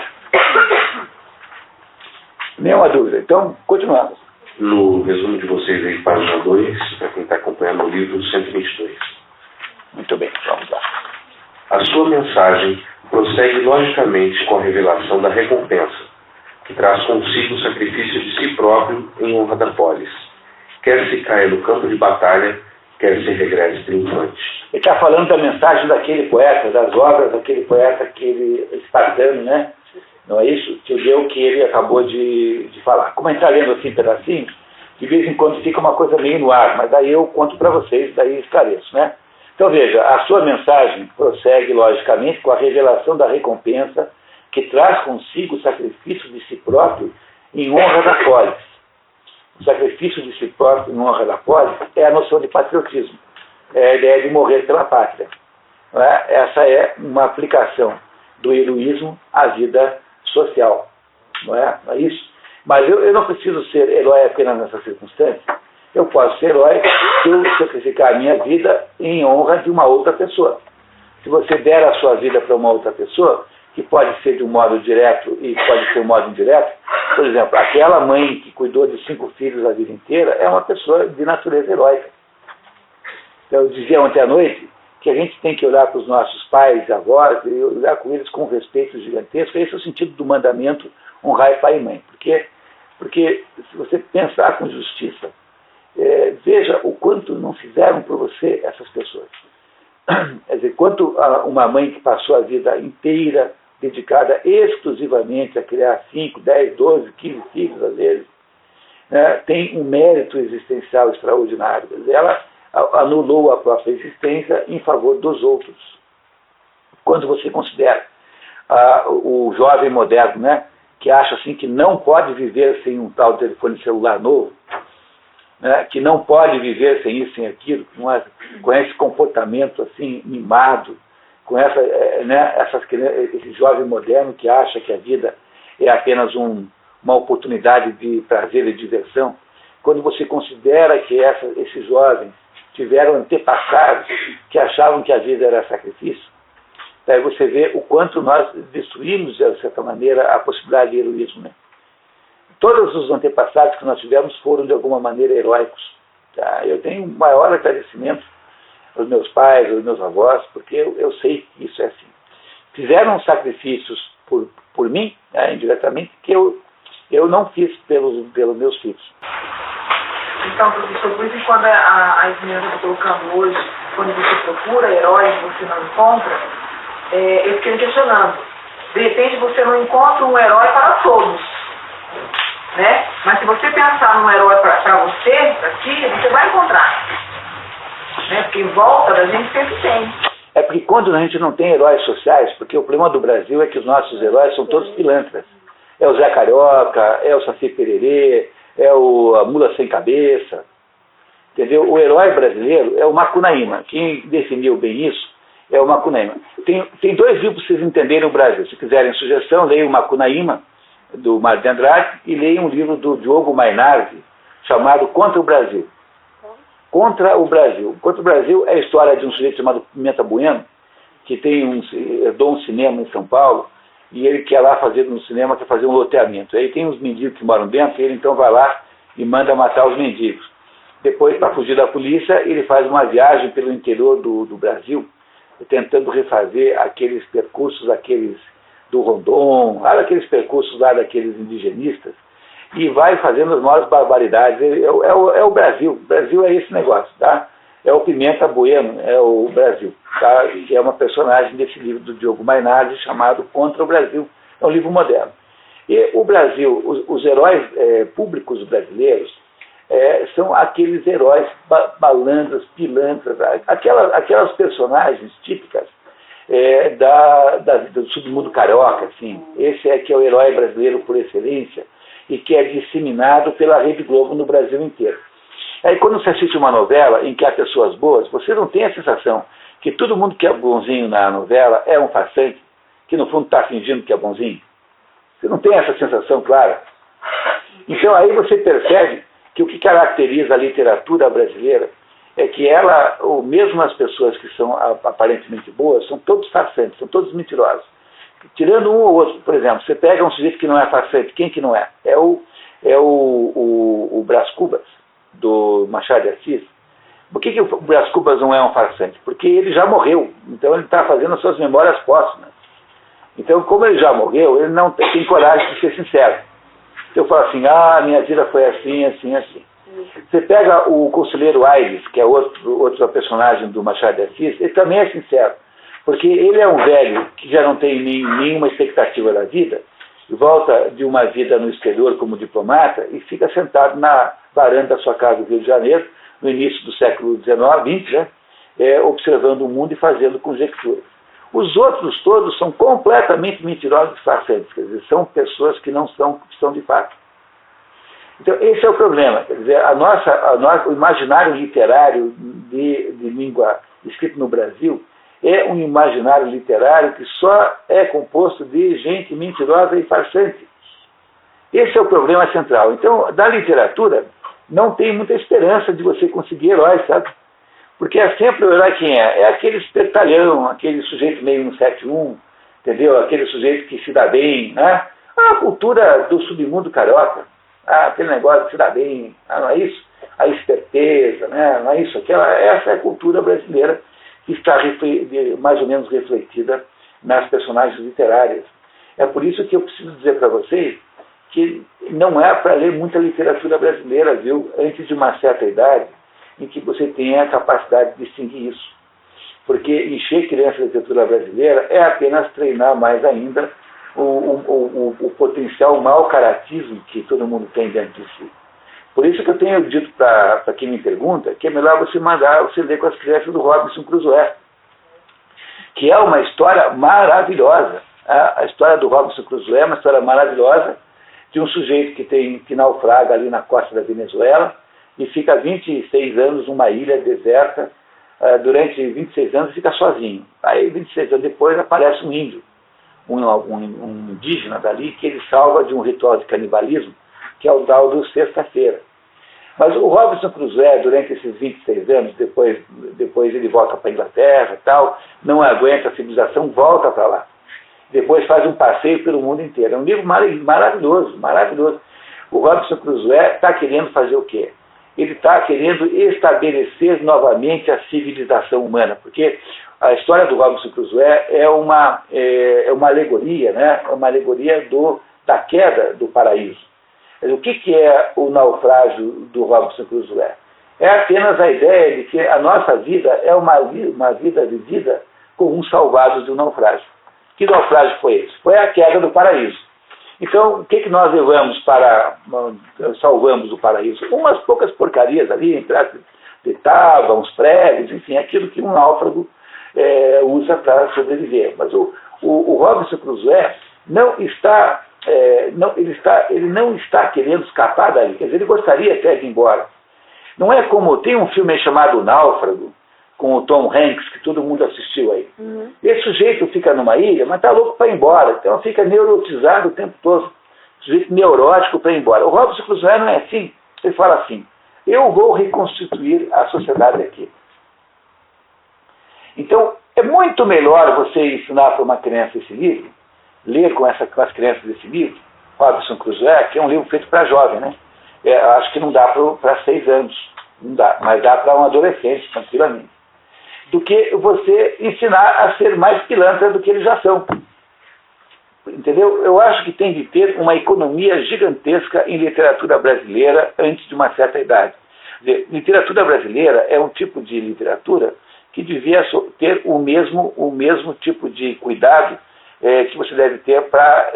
Nenhuma dúvida. Então, continuamos. No resumo de vocês aí, página 2, para quem está acompanhando o livro 122. Muito bem, vamos lá. A sua mensagem prossegue logicamente com a revelação da recompensa, que traz consigo o sacrifício de si próprio em honra da polis, quer se caia no campo de batalha, quer se regresse triunfante. Ele está falando da mensagem daquele poeta, das obras daquele poeta, aquele espartano, né? Não é isso? Judeu que ele acabou de falar. Como a gente está lendo assim pedacinho, de vez em quando fica uma coisa meio no ar, mas daí eu conto para vocês, daí esclareço, né? Então veja, a sua mensagem prossegue logicamente com a revelação da recompensa que traz consigo o sacrifício de si próprio em honra da polis. O sacrifício de si próprio em honra da polis é a noção de patriotismo, é a ideia de morrer pela pátria. Não é? Essa é uma aplicação do heroísmo à vida social. Não é isso? Mas eu não preciso ser herói apenas nessa circunstância. Eu posso ser herói se eu sacrificar a minha vida em honra de uma outra pessoa. Se você der a sua vida para uma outra pessoa, que pode ser de um modo direto e pode ser de um modo indireto, por exemplo, aquela mãe que cuidou de 5 filhos a vida inteira é uma pessoa de natureza heróica. Então, eu dizia ontem à noite que a gente tem que olhar para os nossos pais e avós e olhar com eles com um respeito gigantesco. Esse é o sentido do mandamento honrar pai e mãe. Porque se você pensar com justiça, veja o quanto não fizeram por você essas pessoas. Quer dizer, quanto uma mãe que passou a vida inteira dedicada exclusivamente a criar 5, 10, 12, 15 filhos, às vezes, né, tem um mérito existencial extraordinário. Quer dizer, ela anulou a própria existência em favor dos outros. Quando você considera o jovem moderno, né, que acha assim que não pode viver sem um tal telefone celular novo, né, que não pode viver sem isso, sem aquilo, com esse comportamento assim mimado, com esse jovem moderno que acha que a vida é apenas uma oportunidade de prazer e diversão, quando você considera que esses jovens tiveram antepassados que achavam que a vida era sacrifício, daí você vê o quanto nós destruímos, de certa maneira, a possibilidade de heroísmo. Né? Todos os antepassados que nós tivemos foram, de alguma maneira, heróicos. Tá? Eu tenho um maior agradecimento aos meus pais, aos meus avós, porque eu sei que isso é assim. Fizeram sacrifícios por mim, indiretamente, que eu não fiz pelos meus filhos. Então, professor, por isso que quando a Esmeralda está colocando hoje, quando você procura heróis e você não encontra, eu fiquei me questionando. De repente você não encontra um herói para todos, né? Mas se você pensar num herói para você, aqui, você vai encontrar. Né? Porque em volta da gente sempre tem. É porque quando a gente não tem heróis sociais, porque o problema do Brasil é que os nossos heróis são todos pilantras. É o Zé Carioca, é o Saci Pererê, é a Mula Sem Cabeça, entendeu? O herói brasileiro é o Macunaíma. Quem definiu bem isso é o Macunaíma. Tem 2 livros para vocês entenderem o Brasil. Se quiserem sugestão, leiam o Macunaíma, do Mário de Andrade, e leiam um livro do Diogo Mainardi, chamado Contra o Brasil. Contra o Brasil. Contra o Brasil é a história de um sujeito chamado Pimenta Bueno, que herdou um cinema em São Paulo, e ele quer lá fazer no cinema, quer fazer um loteamento. Aí tem uns mendigos que moram dentro, e ele então vai lá e manda matar os mendigos. Depois, para fugir da polícia, ele faz uma viagem pelo interior do Brasil, tentando refazer aqueles percursos, aqueles do Rondon, aqueles percursos lá daqueles indigenistas, e vai fazendo as maiores barbaridades. É o Brasil. O Brasil é esse negócio, tá? É o Pimenta Bueno, é o Brasil, tá? Que é uma personagem desse livro do Diogo Mainardi chamado Contra o Brasil. É um livro moderno. E o Brasil, os heróis públicos brasileiros são aqueles heróis balandras, pilantras, aquelas personagens típicas do submundo carioca, assim. Esse que é o herói brasileiro por excelência e que é disseminado pela Rede Globo no Brasil inteiro. Aí quando você assiste uma novela em que há pessoas boas, você não tem a sensação que todo mundo que é bonzinho na novela é um farsante, que no fundo está fingindo que é bonzinho. Você não tem essa sensação clara. Então aí você percebe que o que caracteriza a literatura brasileira é que ela, ou mesmo as pessoas que são aparentemente boas, são todos farsantes, são todos mentirosos. Tirando um ou outro, por exemplo, você pega um sujeito que não é farsante, quem que não é? É o Brás Cubas, do Machado de Assis. Por que o Brás Cubas não é um farsante? Porque ele já morreu, então ele está fazendo as suas memórias póstumas. Então, como ele já morreu, ele não tem coragem de ser sincero. Então eu falo assim, minha vida foi assim, assim, assim. Você pega o Conselheiro Aires, que é outro personagem do Machado de Assis, ele também é sincero, porque ele é um velho que já não tem nenhuma expectativa da vida, volta de uma vida no exterior como diplomata e fica sentado na varanda da sua casa do Rio de Janeiro, no início do século XIX, XX, né, observando o mundo e fazendo conjecturas. Os outros todos são completamente mentirosos e farsantes, quer dizer, são pessoas que não são que são de fato. Então, esse é o problema, quer dizer, o imaginário literário de língua escrita no Brasil é um imaginário literário que só é composto de gente mentirosa e farsante. Esse é o problema central. Então, da literatura, não tem muita esperança de você conseguir heróis, sabe? Porque é sempre o herói quem é? É aquele espertalhão, aquele sujeito meio 171, entendeu? Aquele sujeito que se dá bem, né? A cultura do submundo carioca. Aquele negócio de se dá bem, não é isso? A esperteza, né? Não é isso? Essa é a cultura brasileira que está mais ou menos refletida nas personagens literárias. É por isso que eu preciso dizer para vocês que não é para ler muita literatura brasileira, viu? Antes de uma certa idade, em que você tenha a capacidade de distinguir isso. Porque encher criança de literatura brasileira é apenas treinar mais ainda o potencial mau caratismo que todo mundo tem dentro de si. Por isso que eu tenho dito para quem me pergunta que é melhor você ler com as crianças do Robinson Crusoe, que é uma história maravilhosa. A história do Robinson Crusoe é uma história maravilhosa de um sujeito que naufraga ali na costa da Venezuela e fica 26 anos numa ilha deserta, durante 26 anos fica sozinho. Aí 26 anos depois aparece um índio, um indígena dali, que ele salva de um ritual de canibalismo, que é o tal do Sexta-feira. Mas o Robinson Crusoe, durante esses 26 anos, depois ele volta para a Inglaterra e tal, não aguenta a civilização, volta para lá. Depois faz um passeio pelo mundo inteiro. É um livro maravilhoso, maravilhoso. O Robinson Crusoe está querendo fazer o quê? Ele está querendo estabelecer novamente a civilização humana, porque a história do Robinson Crusoe é uma alegoria, né? É uma alegoria da queda do paraíso. O que é o naufrágio do Robinson Crusoe? É apenas a ideia de que a nossa vida é uma vida vivida com uns salvados do naufrágio. Que naufrágio foi esse? Foi a queda do paraíso. Então, o que nós salvamos o paraíso? Umas poucas porcarias ali, de tábua, uns pregos, enfim, aquilo que um náufrago usa para sobreviver. Mas o Robinson Crusoe ele não está querendo escapar dali, quer dizer, ele gostaria até de ir embora. Não é como, tem um filme chamado Náufrago, com o Tom Hanks, que todo mundo assistiu aí. Uhum. Esse sujeito fica numa ilha, mas está louco para ir embora, então fica neurotizado o tempo todo, sujeito neurótico para ir embora. O Robinson Crusoe não é assim, ele fala assim, eu vou reconstituir a sociedade aqui. Então, é muito melhor você ensinar para uma criança esse livro, ler com as crianças esse livro, Robinson Crusoe, que é um livro feito para jovem, né? Acho que não dá para 6 anos, não dá, mas dá para um adolescente, tranquilamente. Do que você ensinar a ser mais pilantra do que eles já são. Entendeu? Eu acho que tem de ter uma economia gigantesca em literatura brasileira antes de uma certa idade. Literatura brasileira é um tipo de literatura que devia ter o mesmo tipo de cuidado que você deve ter para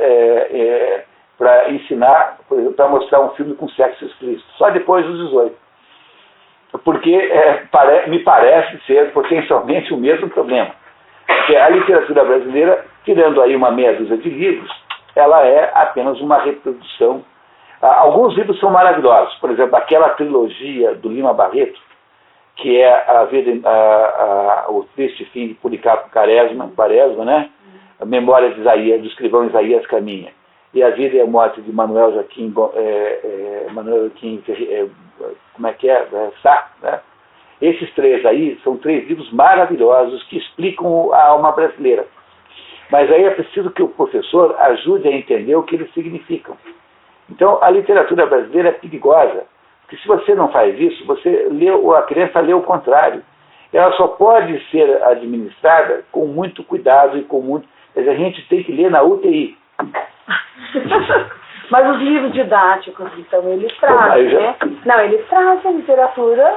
ensinar, por exemplo, para mostrar um filme com sexo explícito, só depois dos 18. Porque me parece ser potencialmente o mesmo problema. Porque a literatura brasileira, tirando aí uma meia dúzia de livros, ela é apenas uma reprodução. Alguns livros são maravilhosos, por exemplo, aquela trilogia do Lima Barreto, que é o Triste Fim de Policarpo Quaresma, né? A Memória de Isaías, do escrivão Isaías Caminha, e A Vida e a Morte de Manuel Joaquim Sá, né? Esses 3 aí são 3 livros maravilhosos que explicam a alma brasileira. Mas aí é preciso que o professor ajude a entender o que eles significam. Então, a literatura brasileira é perigosa, porque se você não faz isso, a criança lê o contrário. Ela só pode ser administrada com muito cuidado e com muito... Quer dizer, a gente tem que ler na UTI. Mas os livros didáticos, então, eles trazem, né? Não, eles trazem a literatura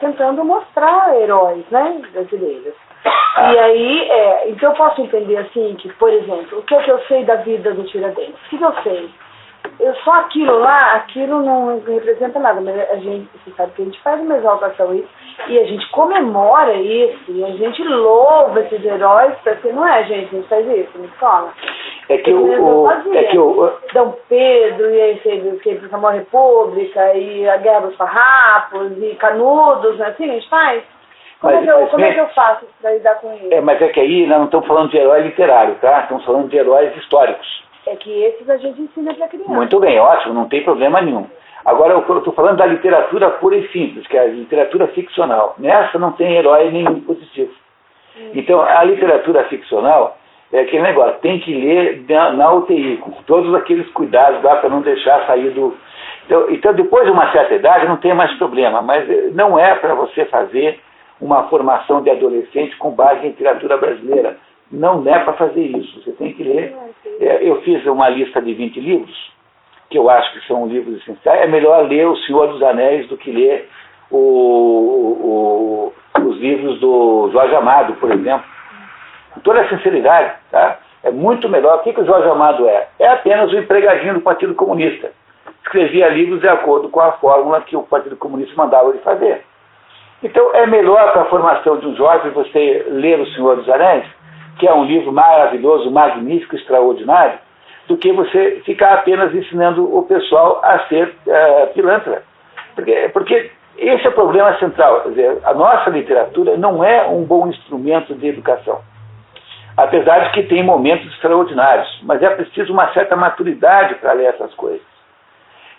tentando mostrar heróis, né, brasileiros. E aí, então eu posso entender assim, que, por exemplo, o que é que eu sei da vida do Tiradentes? O que eu sei? Só aquilo não representa nada, mas você sabe que a gente faz uma exaltação isso, e a gente comemora isso, e a gente louva esses heróis, porque não é, gente, a gente faz isso na escola. É que Dom Pedro, e aí teve a Nova República, e a Guerra dos Farrapos, e Canudos, né? Assim a gente faz? Como é que eu faço para lidar com isso? Mas é que aí nós não estamos falando de herói literário, tá? Estamos falando de heróis históricos. É que esses a gente ensina para criança. Muito bem, ótimo, não tem problema nenhum. Agora, eu estou falando da literatura pura e simples, que é a literatura ficcional. Nessa não tem herói nenhum positivo. Então, a literatura ficcional é aquele negócio, tem que ler na UTI, com todos aqueles cuidados lá para não deixar sair do... Então, depois de uma certa idade, não tem mais problema, mas não é para você fazer uma formação de adolescente com base em literatura brasileira. Não é para fazer isso, você tem que ler. Eu fiz uma lista de 20 livros, que eu acho que são livros essenciais. É melhor ler O Senhor dos Anéis do que ler os livros do Jorge Amado, por exemplo. Com toda a sinceridade, tá? É muito melhor. O que o Jorge Amado é? É apenas um empregadinho do Partido Comunista. Escrevia livros de acordo com a fórmula que o Partido Comunista mandava ele fazer. Então, é melhor para a formação de um jovem você ler O Senhor dos Anéis, que é um livro maravilhoso, magnífico, extraordinário, do que você ficar apenas ensinando o pessoal a ser pilantra. Porque esse é o problema central. Quer dizer, a nossa literatura não é um bom instrumento de educação. Apesar de que tem momentos extraordinários, mas é preciso uma certa maturidade para ler essas coisas.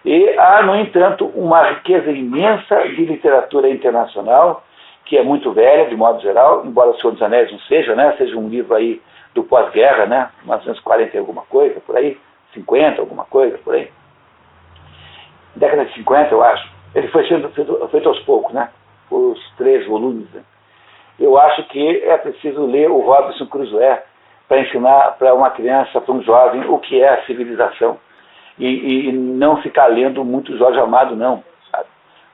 E há, no entanto, uma riqueza imensa de literatura internacional, que é muito velha, de modo geral, embora O Senhor dos Anéis não seja, né? Seja um livro aí do pós-guerra, né? 1940 e alguma coisa, por aí, 50, alguma coisa, por aí. Década de 50, eu acho. Ele foi sendo feito aos poucos, né? Os 3 volumes, né? Eu acho que é preciso ler o Robinson Crusoe para ensinar para uma criança, para um jovem, o que é a civilização. E não ficar lendo muito Jorge Amado, não. Sabe?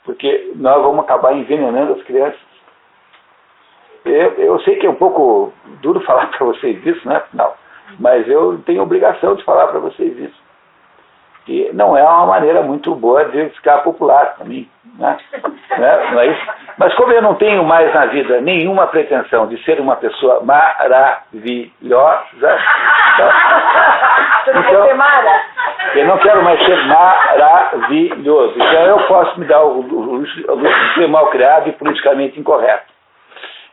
Porque nós vamos acabar envenenando as crianças. Eu sei que é um pouco duro falar para vocês isso, né? Não. Mas eu tenho obrigação de falar para vocês isso. E não é uma maneira muito boa de ficar popular para mim. Né? Não é isso? Mas como eu não tenho mais na vida nenhuma pretensão de ser uma pessoa maravilhosa, então, eu não quero mais ser maravilhoso. Então eu posso me dar o luxo de ser mal criado e politicamente incorreto.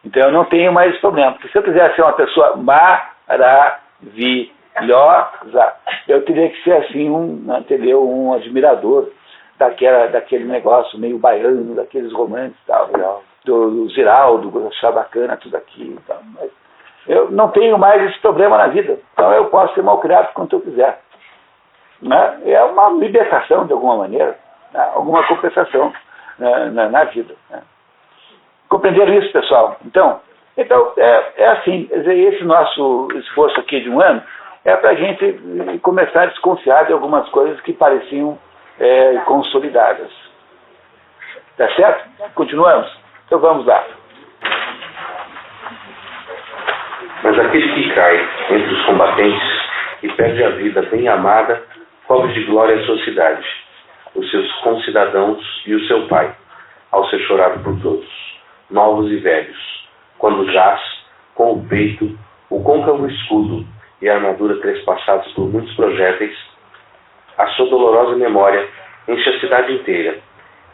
Então eu não tenho mais esse problema. Porque se eu quiser ser uma pessoa maravilhosa, eu teria que ser assim um admirador daquele negócio meio baiano, daqueles romances e tal, do Ziraldo, do Chabacana, tudo aquilo e tal. Mas eu não tenho mais esse problema na vida. Então eu posso ser mal criado quanto eu quiser. Né? É uma libertação de alguma maneira, né? Alguma compensação na vida. Né? Compreenderam isso, pessoal? Então é assim, quer dizer, esse nosso esforço aqui de um ano é para a gente começar a desconfiar de algumas coisas que pareciam consolidadas. Tá certo? Continuamos? Então vamos lá. Mas aquele que cai entre os combatentes e perde a vida bem amada, cobre de glória a sua cidade, os seus concidadãos e o seu pai, ao ser chorado por todos, novos e velhos, quando jaz, com o peito, o côncavo escudo e a armadura trespassados por muitos projéteis, a sua dolorosa memória enche a cidade inteira,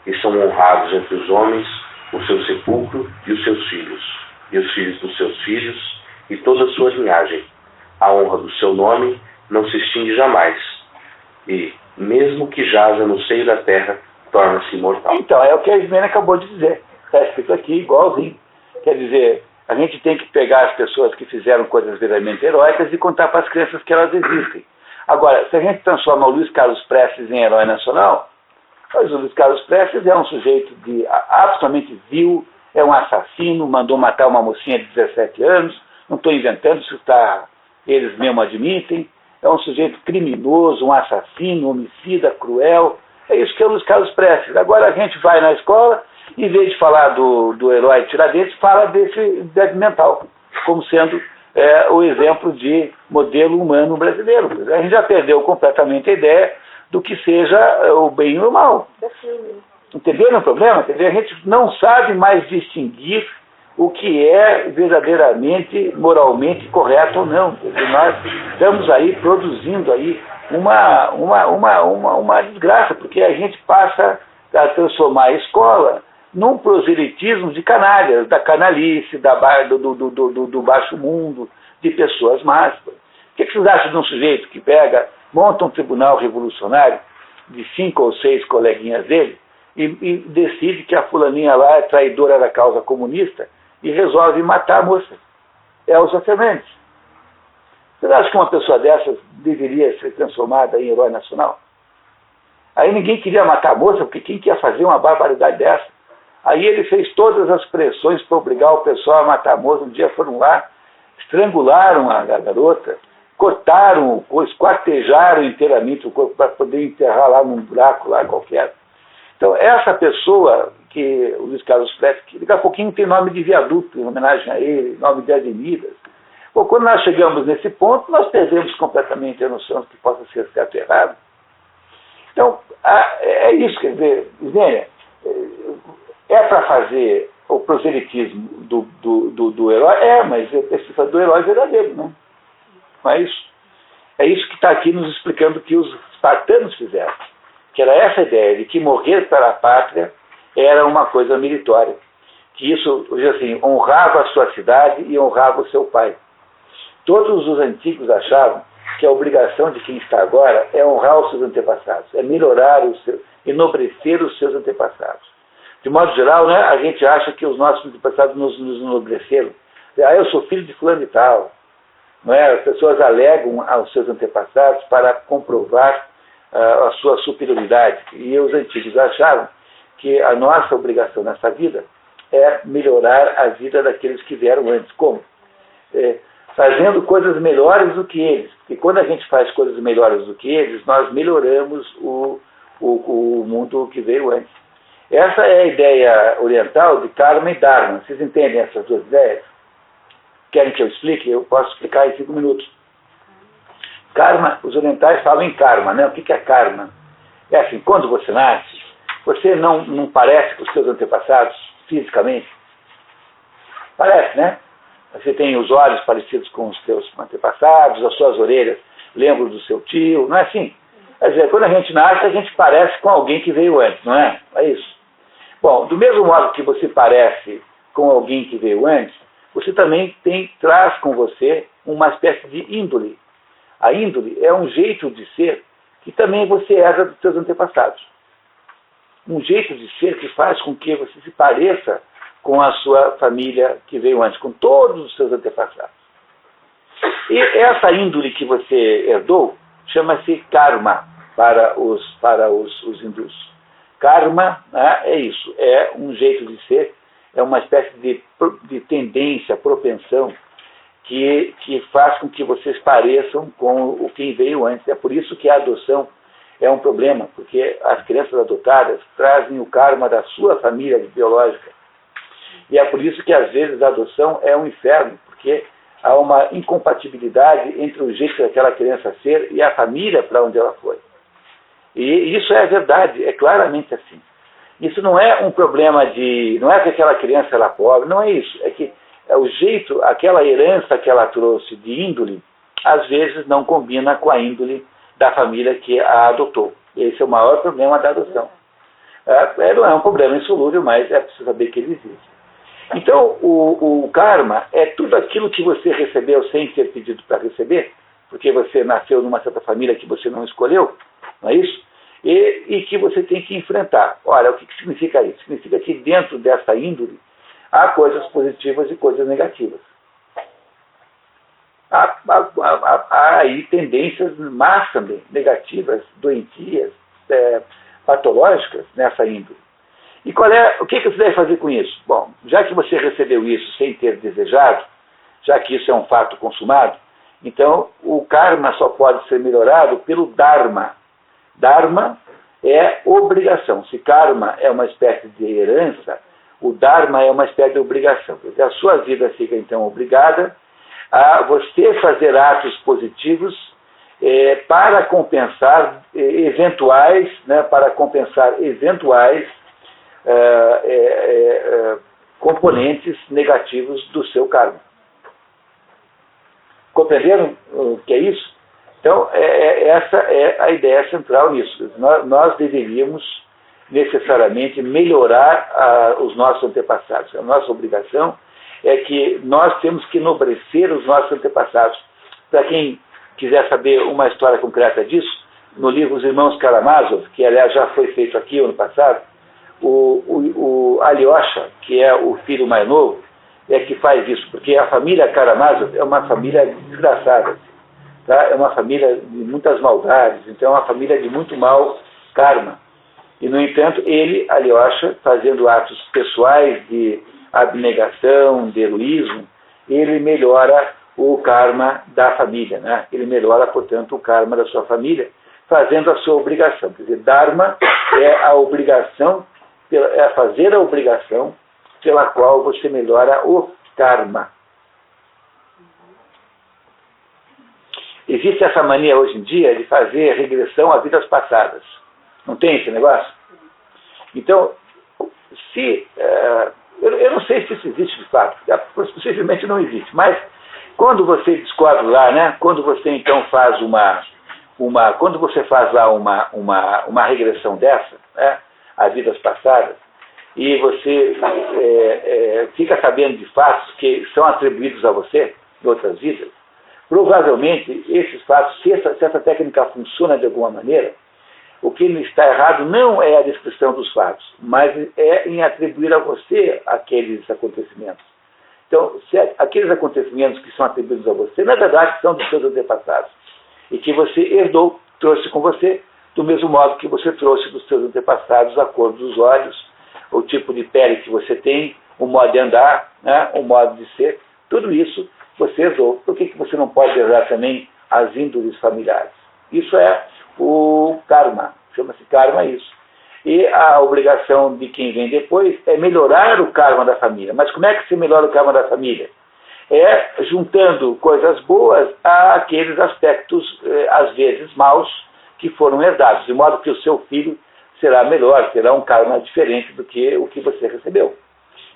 e são honrados entre os homens o seu sepulcro e os seus filhos, e os filhos dos seus filhos, e toda a sua linhagem. A honra do seu nome não se extingue jamais, e, mesmo que jaza no seio da terra, torna-se imortal. Então, é o que a Ismênia acabou de dizer. Está escrito aqui igualzinho. Quer dizer, a gente tem que pegar as pessoas que fizeram coisas verdadeiramente heróicas e contar para as crianças que elas existem. Agora, se a gente transforma o Luiz Carlos Prestes em herói nacional, mas o Luiz Carlos Prestes é um sujeito absolutamente vil, é um assassino, mandou matar uma mocinha de 17 anos, não estou inventando, isso eles mesmos admitem, é um sujeito criminoso, um assassino, homicida, cruel, é isso que é o Luiz Carlos Prestes. Agora a gente vai na escola, em vez de falar do herói Tiradentes, fala desse débil mental, como sendo o exemplo de modelo humano brasileiro. A gente já perdeu completamente a ideia do que seja o bem e o mal. Entenderam o problema? Quer dizer, a gente não sabe mais distinguir o que é verdadeiramente, moralmente correto ou não. Quer dizer, nós estamos aí produzindo aí uma desgraça, porque a gente passa a transformar a escola num proselitismo de canalhas, da canalice, do baixo mundo, de pessoas más. O que vocês acham de um sujeito que monta um tribunal revolucionário de 5 ou 6 coleguinhas dele e decide que a fulaninha lá é traidora da causa comunista e resolve matar a moça? Elza Fernandes. Vocês acham que uma pessoa dessas deveria ser transformada em herói nacional? Aí ninguém queria matar a moça, porque quem quer fazer uma barbaridade dessa? Aí ele fez todas as pressões para obrigar o pessoal a matar a moça. Um dia foram lá, estrangularam a garota, cortaram, esquartejaram inteiramente o corpo para poder enterrar lá num buraco lá qualquer. Então, essa pessoa, que o Luiz Carlos Prestes, que daqui a pouquinho tem nome de viaduto em homenagem a ele, nome de avenidas. Bom, quando nós chegamos nesse ponto, nós perdemos completamente a noção de que possa ser certo e errado. Então, é isso, quer dizer, Ismênia, é para fazer o proselitismo do herói? Mas é do herói verdadeiro, não? Não é isso? É isso que está aqui nos explicando que os espartanos fizeram. Que era essa ideia de que morrer para a pátria era uma coisa meritória. Que isso, assim, honrava a sua cidade e honrava o seu pai. Todos os antigos achavam que a obrigação de quem está agora é honrar os seus antepassados, é melhorar enobrecer os seus antepassados. De modo geral, né, a gente acha que os nossos antepassados nos enobreceram. Eu sou filho de fulano e tal. Não é? As pessoas alegam aos seus antepassados para comprovar a sua superioridade. E os antigos achavam que a nossa obrigação nessa vida é melhorar a vida daqueles que vieram antes. Como? Fazendo coisas melhores do que eles. Porque quando a gente faz coisas melhores do que eles, nós melhoramos o mundo que veio antes. Essa é a ideia oriental de karma e dharma. Vocês entendem essas duas ideias? Querem que eu explique? Eu posso explicar em 5 minutos. Karma, os orientais falam em karma, né? O que é karma? É assim, quando você nasce, você não parece com os seus antepassados fisicamente? Parece, né? Você tem os olhos parecidos com os seus antepassados, as suas orelhas lembram do seu tio, não é assim? Quer dizer, quando a gente nasce, a gente parece com alguém que veio antes, não é? É isso. Bom, do mesmo modo que você parece com alguém que veio antes, você também traz com você uma espécie de índole. A índole é um jeito de ser que também você herda dos seus antepassados. Um jeito de ser que faz com que você se pareça com a sua família que veio antes, com todos os seus antepassados. E essa índole que você herdou chama-se karma para os hindus. Karma, né, é isso, é um jeito de ser, é uma espécie de tendência, propensão, que faz com que vocês pareçam com o quem veio antes. É por isso que a adoção é um problema, porque as crianças adotadas trazem o karma da sua família biológica. E é por isso que às vezes a adoção é um inferno, porque há uma incompatibilidade entre o jeito daquela criança ser e a família para onde ela foi. E isso é verdade, é claramente assim. Isso não é um problema não é que aquela criança era pobre, não é isso. É que o jeito, aquela herança que ela trouxe de índole, às vezes não combina com a índole da família que a adotou. Esse é o maior problema da adoção. Não é um problema insolúvel, mas é preciso saber que ele existe. Então, o karma é tudo aquilo que você recebeu sem ser pedido para receber, porque você nasceu numa certa família que você não escolheu, não é isso? E que você tem que enfrentar. Olha, o que significa isso? Significa que dentro dessa índole há coisas positivas e coisas negativas. Há aí tendências más também, negativas, doentias, patológicas nessa índole. E o que você deve fazer com isso? Bom, já que você recebeu isso sem ter desejado, já que isso é um fato consumado, então o karma só pode ser melhorado pelo dharma. Dharma é obrigação. Se karma é uma espécie de herança, o dharma é uma espécie de obrigação. A sua vida fica então obrigada a você fazer atos positivos para compensar eventuais componentes negativos do seu karma. Compreenderam o que é isso? Então, essa é a ideia central nisso. Nós deveríamos necessariamente melhorar os nossos antepassados. A nossa obrigação é que nós temos que enobrecer os nossos antepassados. Para quem quiser saber uma história concreta disso, no livro Os Irmãos Karamazov, que aliás já foi feito aqui ano passado, o Alyosha, que é o filho mais novo, é que faz isso, porque a família Karamazov é uma família desgraçada, tá? É uma família de muitas maldades, então é uma família de muito mau karma. E, no entanto, ele, Alyosha, fazendo atos pessoais de abnegação, de heroísmo, ele melhora o karma da família, né? Ele melhora, portanto, o karma da sua família, fazendo a sua obrigação. Quer dizer, dharma é a obrigação, é fazer a obrigação pela qual você melhora o karma. Existe essa mania hoje em dia de fazer regressão a vidas passadas. Não tem esse negócio? Então, eu não sei se isso existe de fato, possivelmente não existe, mas quando você descobre lá, né, quando você então faz quando você faz lá uma regressão dessa, né, a vidas passadas, e você fica sabendo de fatos que são atribuídos a você em outras vidas, provavelmente esses fatos, se essa técnica funciona de alguma maneira, o que está errado não é a descrição dos fatos, mas é em atribuir a você aqueles acontecimentos. Então, se aqueles acontecimentos que são atribuídos a você, na verdade, são dos seus antepassados, e que você herdou, trouxe com você, do mesmo modo que você trouxe dos seus antepassados a cor dos olhos, o tipo de pele que você tem, o modo de andar, né, o modo de ser, tudo isso você herdou. Por que você não pode herdar também as índoles familiares? Isso é o karma, chama-se karma isso. E a obrigação de quem vem depois é melhorar o karma da família. Mas como é que se melhora o karma da família? É juntando coisas boas àqueles aspectos, às vezes, maus, que foram herdados, de modo que o seu filho será melhor, terá um karma diferente do que o que você recebeu.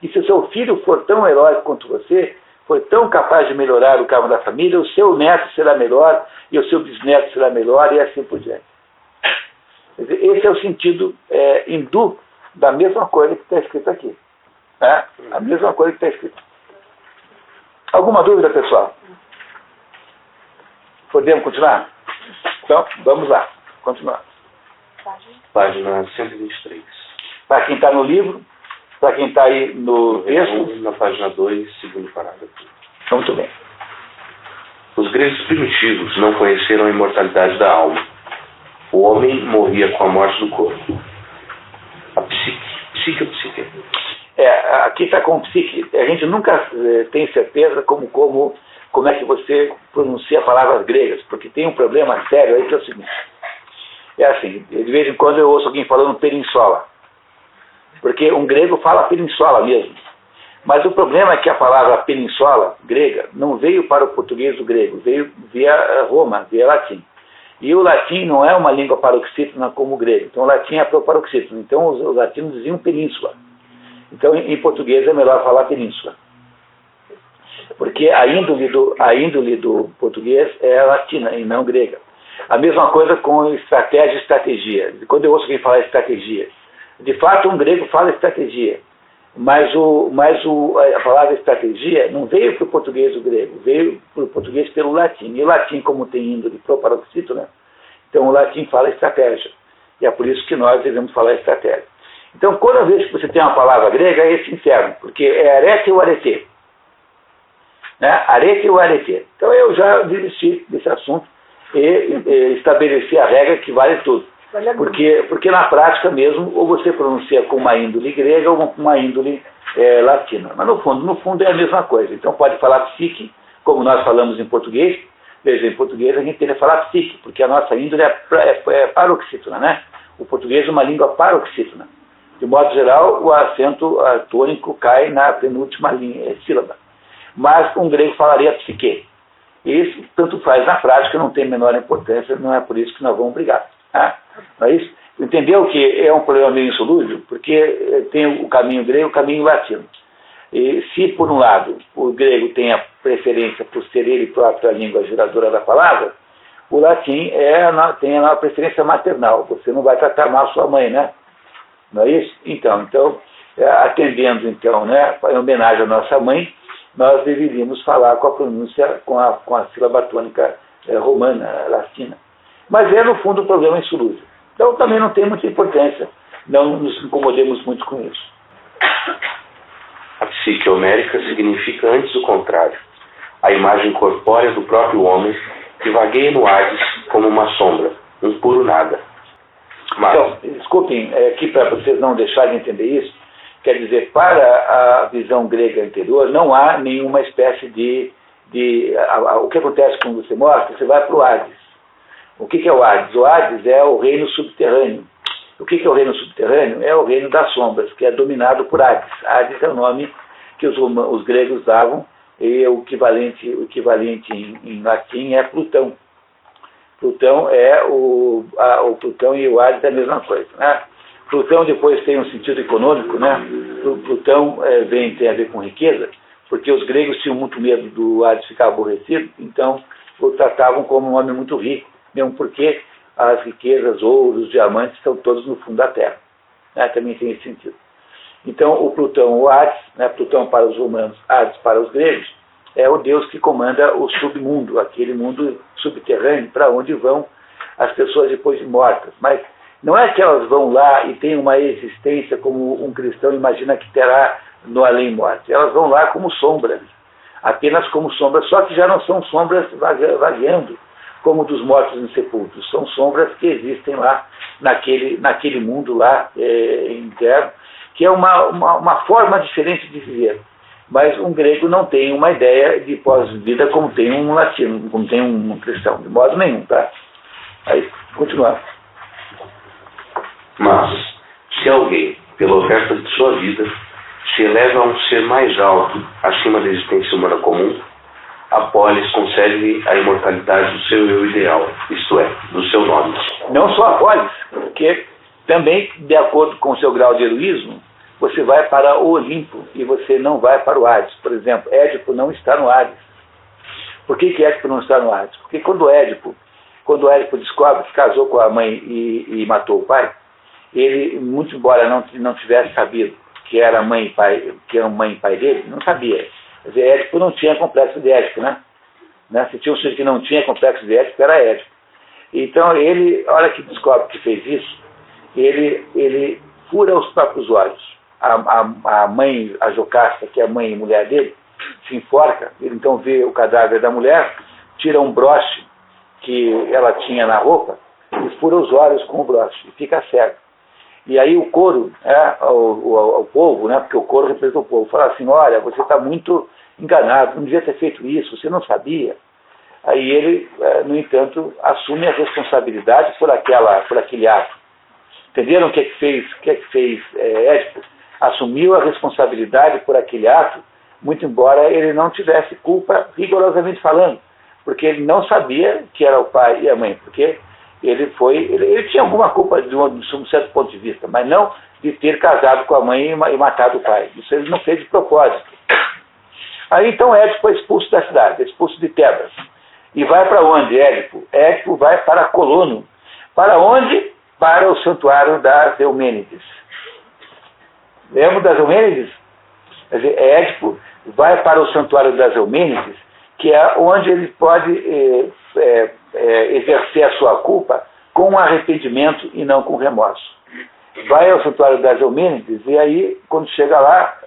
E se o seu filho for tão heróico quanto você, foi tão capaz de melhorar o karma da família, o seu neto será melhor, e o seu bisneto será melhor, e assim por diante. Esse é o sentido hindu da mesma coisa que está escrito aqui. Né? A mesma coisa que está escrito. Alguma dúvida, pessoal? Podemos continuar? Então, vamos lá. Continuar. Página 123. Para quem está no livro, para quem está aí no texto. Na página 2, segundo parágrafo. Muito bem. Os gregos primitivos não conheceram a imortalidade da alma. O homem morria com a morte do corpo. A psique. Aqui está com psique. A gente nunca tem certeza como é que você pronuncia palavras gregas, porque tem um problema sério aí que é o seguinte. É assim, de vez em quando eu ouço alguém falando peninsola, porque um grego fala peninsola mesmo. Mas o problema é que a palavra peninsola grega não veio para o português do grego, veio via Roma, via latim. E o latim não é uma língua paroxítona como o grego, então o latim é paroxítona. Então os latinos diziam península. Então em português é melhor falar península. Porque a índole do português é latina e não grega. A mesma coisa com estratégia e estratégia. Quando eu ouço alguém falar estratégia, de fato um grego fala estratégia, mas a palavra estratégia não veio para o português do grego, veio para o português pelo latim. E o latim, como tem índole paroxítona, então o latim fala estratégia. E é por isso que nós devemos falar estratégia. Então, toda vez que você tem uma palavra grega, é esse inferno, porque é arete ou arete. Né? Arete ou arete. Então eu já desisti desse assunto e estabeleci a regra que vale tudo. Porque na prática mesmo, ou você pronuncia com uma índole grega ou com uma índole latina. Mas no fundo é a mesma coisa. Então pode falar psique, como nós falamos em português. Veja, em português a gente tem que falar psique, porque a nossa índole é paroxítona, né? O português é uma língua paroxítona. De modo geral, o acento tônico cai na penúltima sílaba. Mas um grego falaria psique. Isso tanto faz na prática, não tem a menor importância, não é por isso que nós vamos brigar. Tá? Não é isso? Entendeu que é um problema meio insolúvel? Porque tem o caminho grego e o caminho latino. E se, por um lado, o grego tem a preferência por ser ele próprio a língua geradora da palavra, o latim tem a preferência maternal. Você não vai tratar mal sua mãe, né? Não é isso? Então atendendo, né, em homenagem à nossa mãe, nós deveríamos falar com a pronúncia, com a sílaba tônica romana, latina. Mas é, no fundo, um problema insolúvel. Então também não tem muita importância, não nos incomodemos muito com isso. A psique homérica significa antes o contrário, a imagem corpórea do próprio homem que vagueia no Hades como uma sombra, um puro nada. Mas... Então, desculpem, aqui para vocês não deixarem de entender isso, quer dizer, para a visão grega anterior, não há nenhuma espécie o que acontece quando você morre, você vai para o Hades. O que é o Hades? O Hades é o reino subterrâneo. O que é o reino subterrâneo? É o reino das sombras, que é dominado por Hades. Hades é o nome que os gregos davam, e o equivalente em latim é Plutão. Plutão o Plutão e o Hades é a mesma coisa, né? Plutão depois tem um sentido econômico, né? Plutão tem a ver com riqueza, porque os gregos tinham muito medo do Hades ficar aborrecido, então o tratavam como um homem muito rico, mesmo porque as riquezas, ouros, diamantes, estão todos no fundo da terra. Né? Também tem esse sentido. Então, o Plutão, o Hades, né, Plutão para os romanos, Hades para os gregos, é o deus que comanda o submundo, aquele mundo subterrâneo para onde vão as pessoas depois de mortas. Mas não é que elas vão lá e têm uma existência como um cristão imagina que terá no além-morte. Elas vão lá como sombras, apenas como sombras, só que já não são sombras vagueando, como dos mortos insepultos. São sombras que existem lá, naquele mundo lá interno, que é uma forma diferente de viver. Mas um grego não tem uma ideia de pós-vida como tem um latino, como tem um cristão, de modo nenhum, tá? Aí, continuando. Mas, se alguém, pela oferta de sua vida, se eleva a um ser mais alto, acima da existência humana comum, a polis concede a imortalidade do seu eu ideal, isto é, do seu nome. Não só a polis, porque também, de acordo com o seu grau de heroísmo, você vai para o Olimpo e você não vai para o Hades. Por exemplo, Édipo não está no Hades. Por que Édipo não está no Hades? Porque quando Édipo descobre que casou com a mãe e matou o pai, ele, muito embora não tivesse sabido que era mãe e pai, que eram mãe e pai dele, não sabia. Quer dizer, Édipo não tinha complexo de Édipo, né? Se tinha um sujeito que não tinha complexo de Édipo, era Édipo. Então ele, a hora que descobre que fez isso, ele fura os próprios olhos. A mãe, a Jocasta, que é a mãe e mulher dele, se enforca, ele então vê o cadáver da mulher, tira um broche que ela tinha na roupa e fura os olhos com o broche e fica cego. E aí o coro, o povo, né, porque o coro representa o povo, fala assim, olha, você está muito enganado, não devia ter feito isso, você não sabia. Aí ele, no entanto, assume a responsabilidade por aquele ato. Entenderam o que é que fez Édipo? Assumiu a responsabilidade por aquele ato, muito embora ele não tivesse culpa, rigorosamente falando, porque ele não sabia que era o pai e a mãe, porque ele tinha alguma culpa de um certo ponto de vista, mas não de ter casado com a mãe e matado o pai. Isso ele não fez de propósito. Aí então Édipo é expulso da cidade, é expulso de Tebas. E vai para onde Édipo? Édipo vai para Colono. Para onde? Para o santuário das Eumênides. Lembra das Eumênides? Quer dizer, Édipo vai para o santuário das Eumênides, que é onde ele pode exercer a sua culpa com arrependimento e não com remorso. Vai ao santuário das Eumênides e aí, quando chega lá,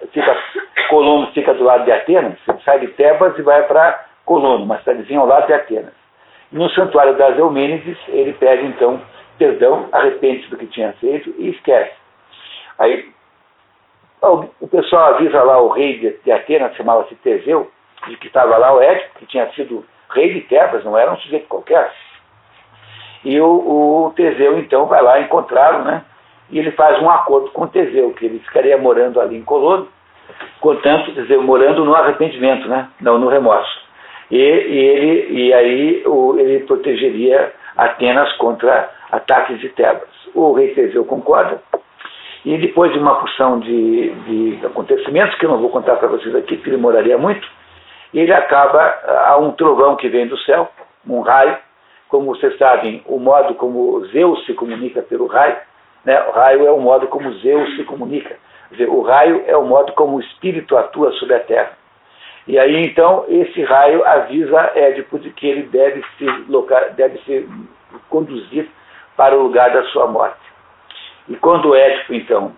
Colono fica do lado de Atenas, sai de Tebas e vai para Colono, uma cidadezinha ao lado de Atenas. E no santuário das Eumênides, ele pede então perdão, arrepende-se do que tinha feito e esquece. Aí o pessoal avisa lá o rei de Atenas, chamava-se Teseu, de que estava lá o Édipo, que tinha sido rei de Tebas, não era um sujeito qualquer. E o Teseu então vai lá encontrá-lo, né? E ele faz um acordo com o Teseu, que ele ficaria morando ali em Colono, portanto, Teseu morando no arrependimento, né? Não no remorso. E aí ele protegeria Atenas contra ataques de Tebas. O rei Teseu concorda, e depois de uma porção de acontecimentos, que eu não vou contar para vocês aqui, porque demoraria muito, ele acaba, há um trovão que vem do céu, um raio, como vocês sabem, o modo como Zeus se comunica pelo raio, né? O raio é o modo como Zeus se comunica. Quer dizer, o raio é o modo como o espírito atua sobre a terra. E aí, então, esse raio avisa Édipo de que ele deve se conduzir para o lugar da sua morte. E quando Édipo, então,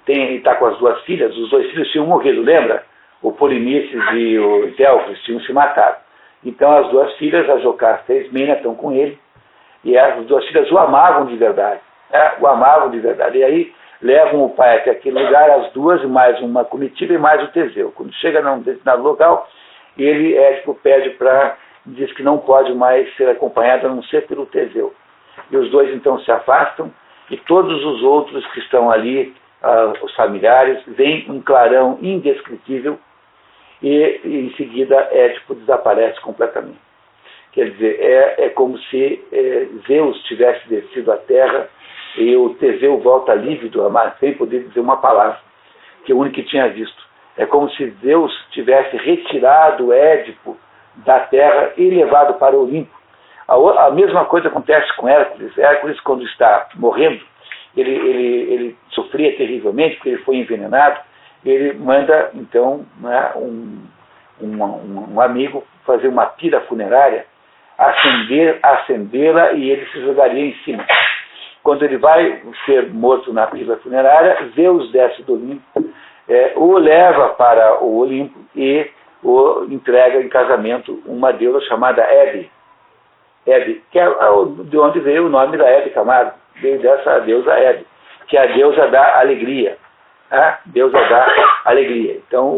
está com as duas filhas, os dois filhos tinham morrido, lembra? O Polinices e o Delfos tinham se matado. Então, as duas filhas, a Jocasta e a Ismênia, estão com ele, e as duas filhas o amavam de verdade. O amavam de verdade. E aí, levam o pai até aquele lugar, as duas, mais uma comitiva e mais o Teseu. Quando chega num determinado local, Édipo diz que não pode mais ser acompanhado a não ser pelo Teseu. E os dois então se afastam, e todos os outros que estão ali, os familiares, veem um clarão indescritível, e em seguida Édipo desaparece completamente. Quer dizer, é como se Zeus tivesse descido à terra, e o Teseu volta lívido, sem poder dizer uma palavra, que é o único que tinha visto. É como se Zeus tivesse retirado Édipo da terra e levado para o Olimpo. A mesma coisa acontece com Hércules. Hércules, quando está morrendo, ele sofria terrivelmente, porque ele foi envenenado, ele manda, então, né, um amigo fazer uma pira funerária, acendê-la e ele se jogaria em cima. Quando ele vai ser morto na pira funerária, Zeus desce do Olimpo, o leva para o Olimpo e o entrega em casamento uma deusa chamada Hebe. Hebe, que é de onde veio o nome da Hebe Camargo, veio dessa deusa Hebe, que é a deusa da alegria. A deusa da alegria. Então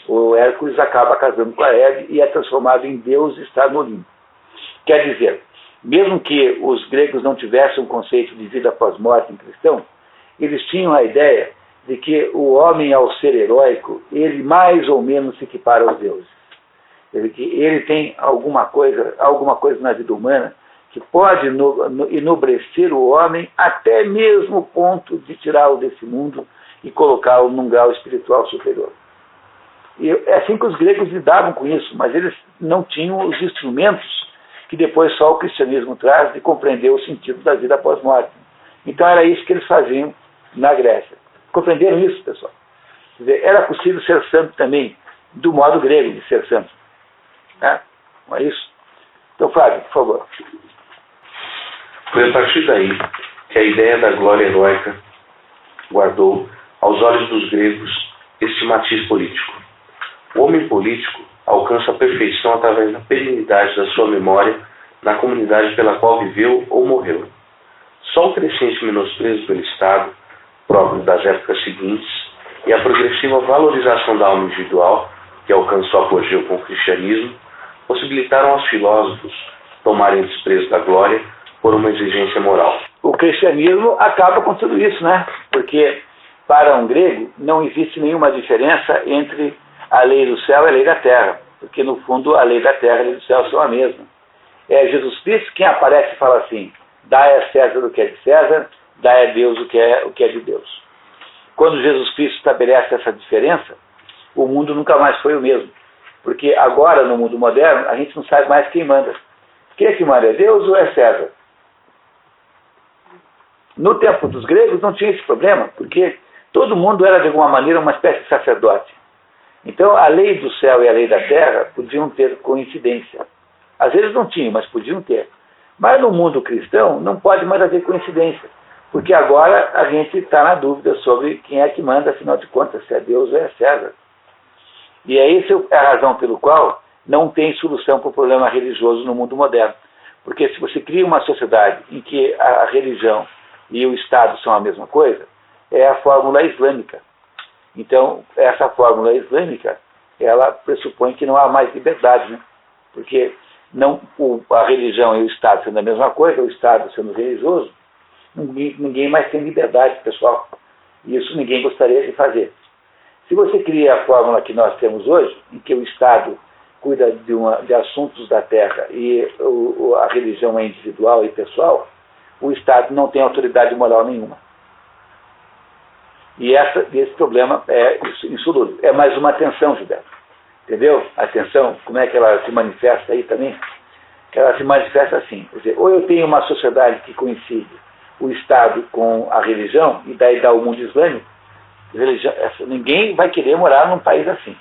o Hércules acaba casando com a Hebe e é transformado em Deus e está no Olimpo. Quer dizer, mesmo que os gregos não tivessem um conceito de vida pós-morte em cristão, eles tinham a ideia de que o homem, ao ser heróico, ele mais ou menos se equipara aos deuses. Ele tem alguma coisa na vida humana que pode enobrecer o homem até mesmo o ponto de tirá-lo desse mundo e colocá-lo num grau espiritual superior. E é assim que os gregos lidavam com isso, mas eles não tinham os instrumentos que depois só o cristianismo traz de compreender o sentido da vida após morte. Então era isso que eles faziam na Grécia. Compreenderam isso, pessoal? Quer dizer, era possível ser santo também, do modo grego de ser santo. Não é isso? Então, Fábio, por favor. Foi a partir daí que a ideia da glória heróica guardou, aos olhos dos gregos, este matiz político. O homem político alcança a perfeição através da perenidade da sua memória na comunidade pela qual viveu ou morreu. Só o crescente menosprezo pelo Estado, próprio das épocas seguintes, e a progressiva valorização da alma individual, que alcançou apogeu com o cristianismo, possibilitaram aos filósofos tomarem desprezo da glória por uma exigência moral. O cristianismo acaba com tudo isso, né? Porque para um grego não existe nenhuma diferença entre a lei do céu e a lei da terra, porque no fundo a lei da terra e a lei do céu são a mesma. É Jesus Cristo quem aparece e fala assim: dai a César o que é de César, dai a Deus o que é de Deus. Quando Jesus Cristo estabelece essa diferença, o mundo nunca mais foi o mesmo. Porque agora, no mundo moderno, a gente não sabe mais quem manda. Quem é que manda? É Deus ou é César? No tempo dos gregos não tinha esse problema, porque todo mundo era, de alguma maneira, uma espécie de sacerdote. Então, a lei do céu e a lei da terra podiam ter coincidência. Às vezes não tinham, mas podiam ter. Mas no mundo cristão não pode mais haver coincidência, porque agora a gente está na dúvida sobre quem é que manda, afinal de contas, se é Deus ou é César. E essa é a razão pelo qual não tem solução para o problema religioso no mundo moderno. Porque se você cria uma sociedade em que a religião e o Estado são a mesma coisa, é a fórmula islâmica. Então, essa fórmula islâmica, ela pressupõe que não há mais liberdade, né? Porque a religião e o Estado sendo a mesma coisa, o Estado sendo religioso, ninguém mais tem liberdade, pessoal. E isso ninguém gostaria de fazer. Se você cria a fórmula que nós temos hoje, em que o Estado cuida de assuntos da terra e a religião é individual e pessoal, o Estado não tem autoridade moral nenhuma. E esse problema é insolúvel. É mais uma tensão, Gilberto. Entendeu? A tensão, como é que ela se manifesta aí também? Ela se manifesta assim. Quer dizer, ou eu tenho uma sociedade que coincide o Estado com a religião, e daí dá o mundo islâmico, ninguém vai querer morar num país assim.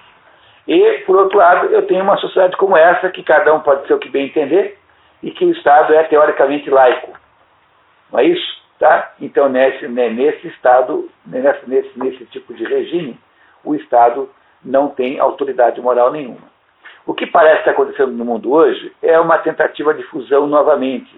E, por outro lado, eu tenho uma sociedade como essa, que cada um pode ser o que bem entender, e que o Estado é teoricamente laico. Não é isso? Tá? Então, nesse Estado, nesse tipo de regime, o Estado não tem autoridade moral nenhuma. O que parece estar acontecendo no mundo hoje é uma tentativa de fusão novamente.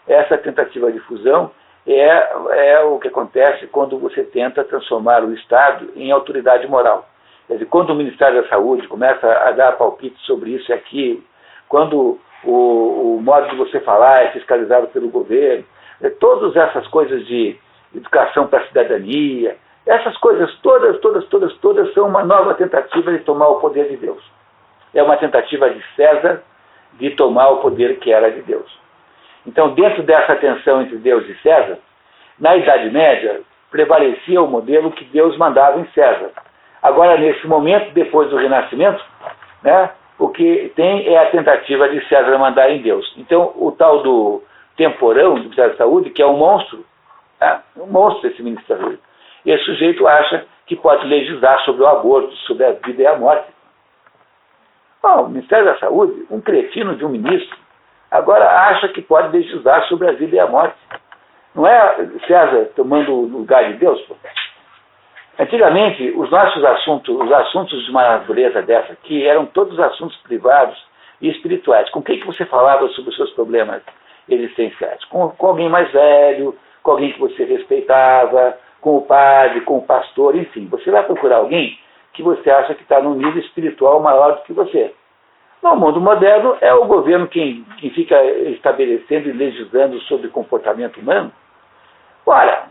Essa tentativa de fusão é o que acontece quando você tenta transformar o Estado em autoridade moral. Quer dizer, quando o Ministério da Saúde começa a dar palpites sobre isso e aquilo, quando o modo de você falar é fiscalizado pelo governo, todas essas coisas de educação para a cidadania, essas coisas todas são uma nova tentativa de tomar o poder de Deus. É uma tentativa de César de tomar o poder que era de Deus. Então, dentro dessa tensão entre Deus e César, na Idade Média, prevalecia o modelo que Deus mandava em César. Agora, nesse momento, depois do Renascimento, né, o que tem é a tentativa de César mandar em Deus. Então, o tal do temporão do Ministério da Saúde, que é um monstro, Um monstro esse ministro da Saúde. E esse sujeito acha que pode legislar sobre o aborto, sobre a vida e a morte. O Ministério da Saúde, um cretino de um ministro, agora acha que pode legislar sobre a vida e a morte. Não é César tomando o lugar de Deus? Pô? Antigamente, os nossos assuntos, os assuntos de uma natureza dessa aqui, eram todos assuntos privados e espirituais. Com quem que você falava sobre os seus problemas existenciais? Com alguém mais velho, com alguém que você respeitava, com o padre, com o pastor, enfim. Você vai procurar alguém que você acha que está num nível espiritual maior do que você. No mundo moderno, é o governo quem fica estabelecendo e legislando sobre comportamento humano. Ora,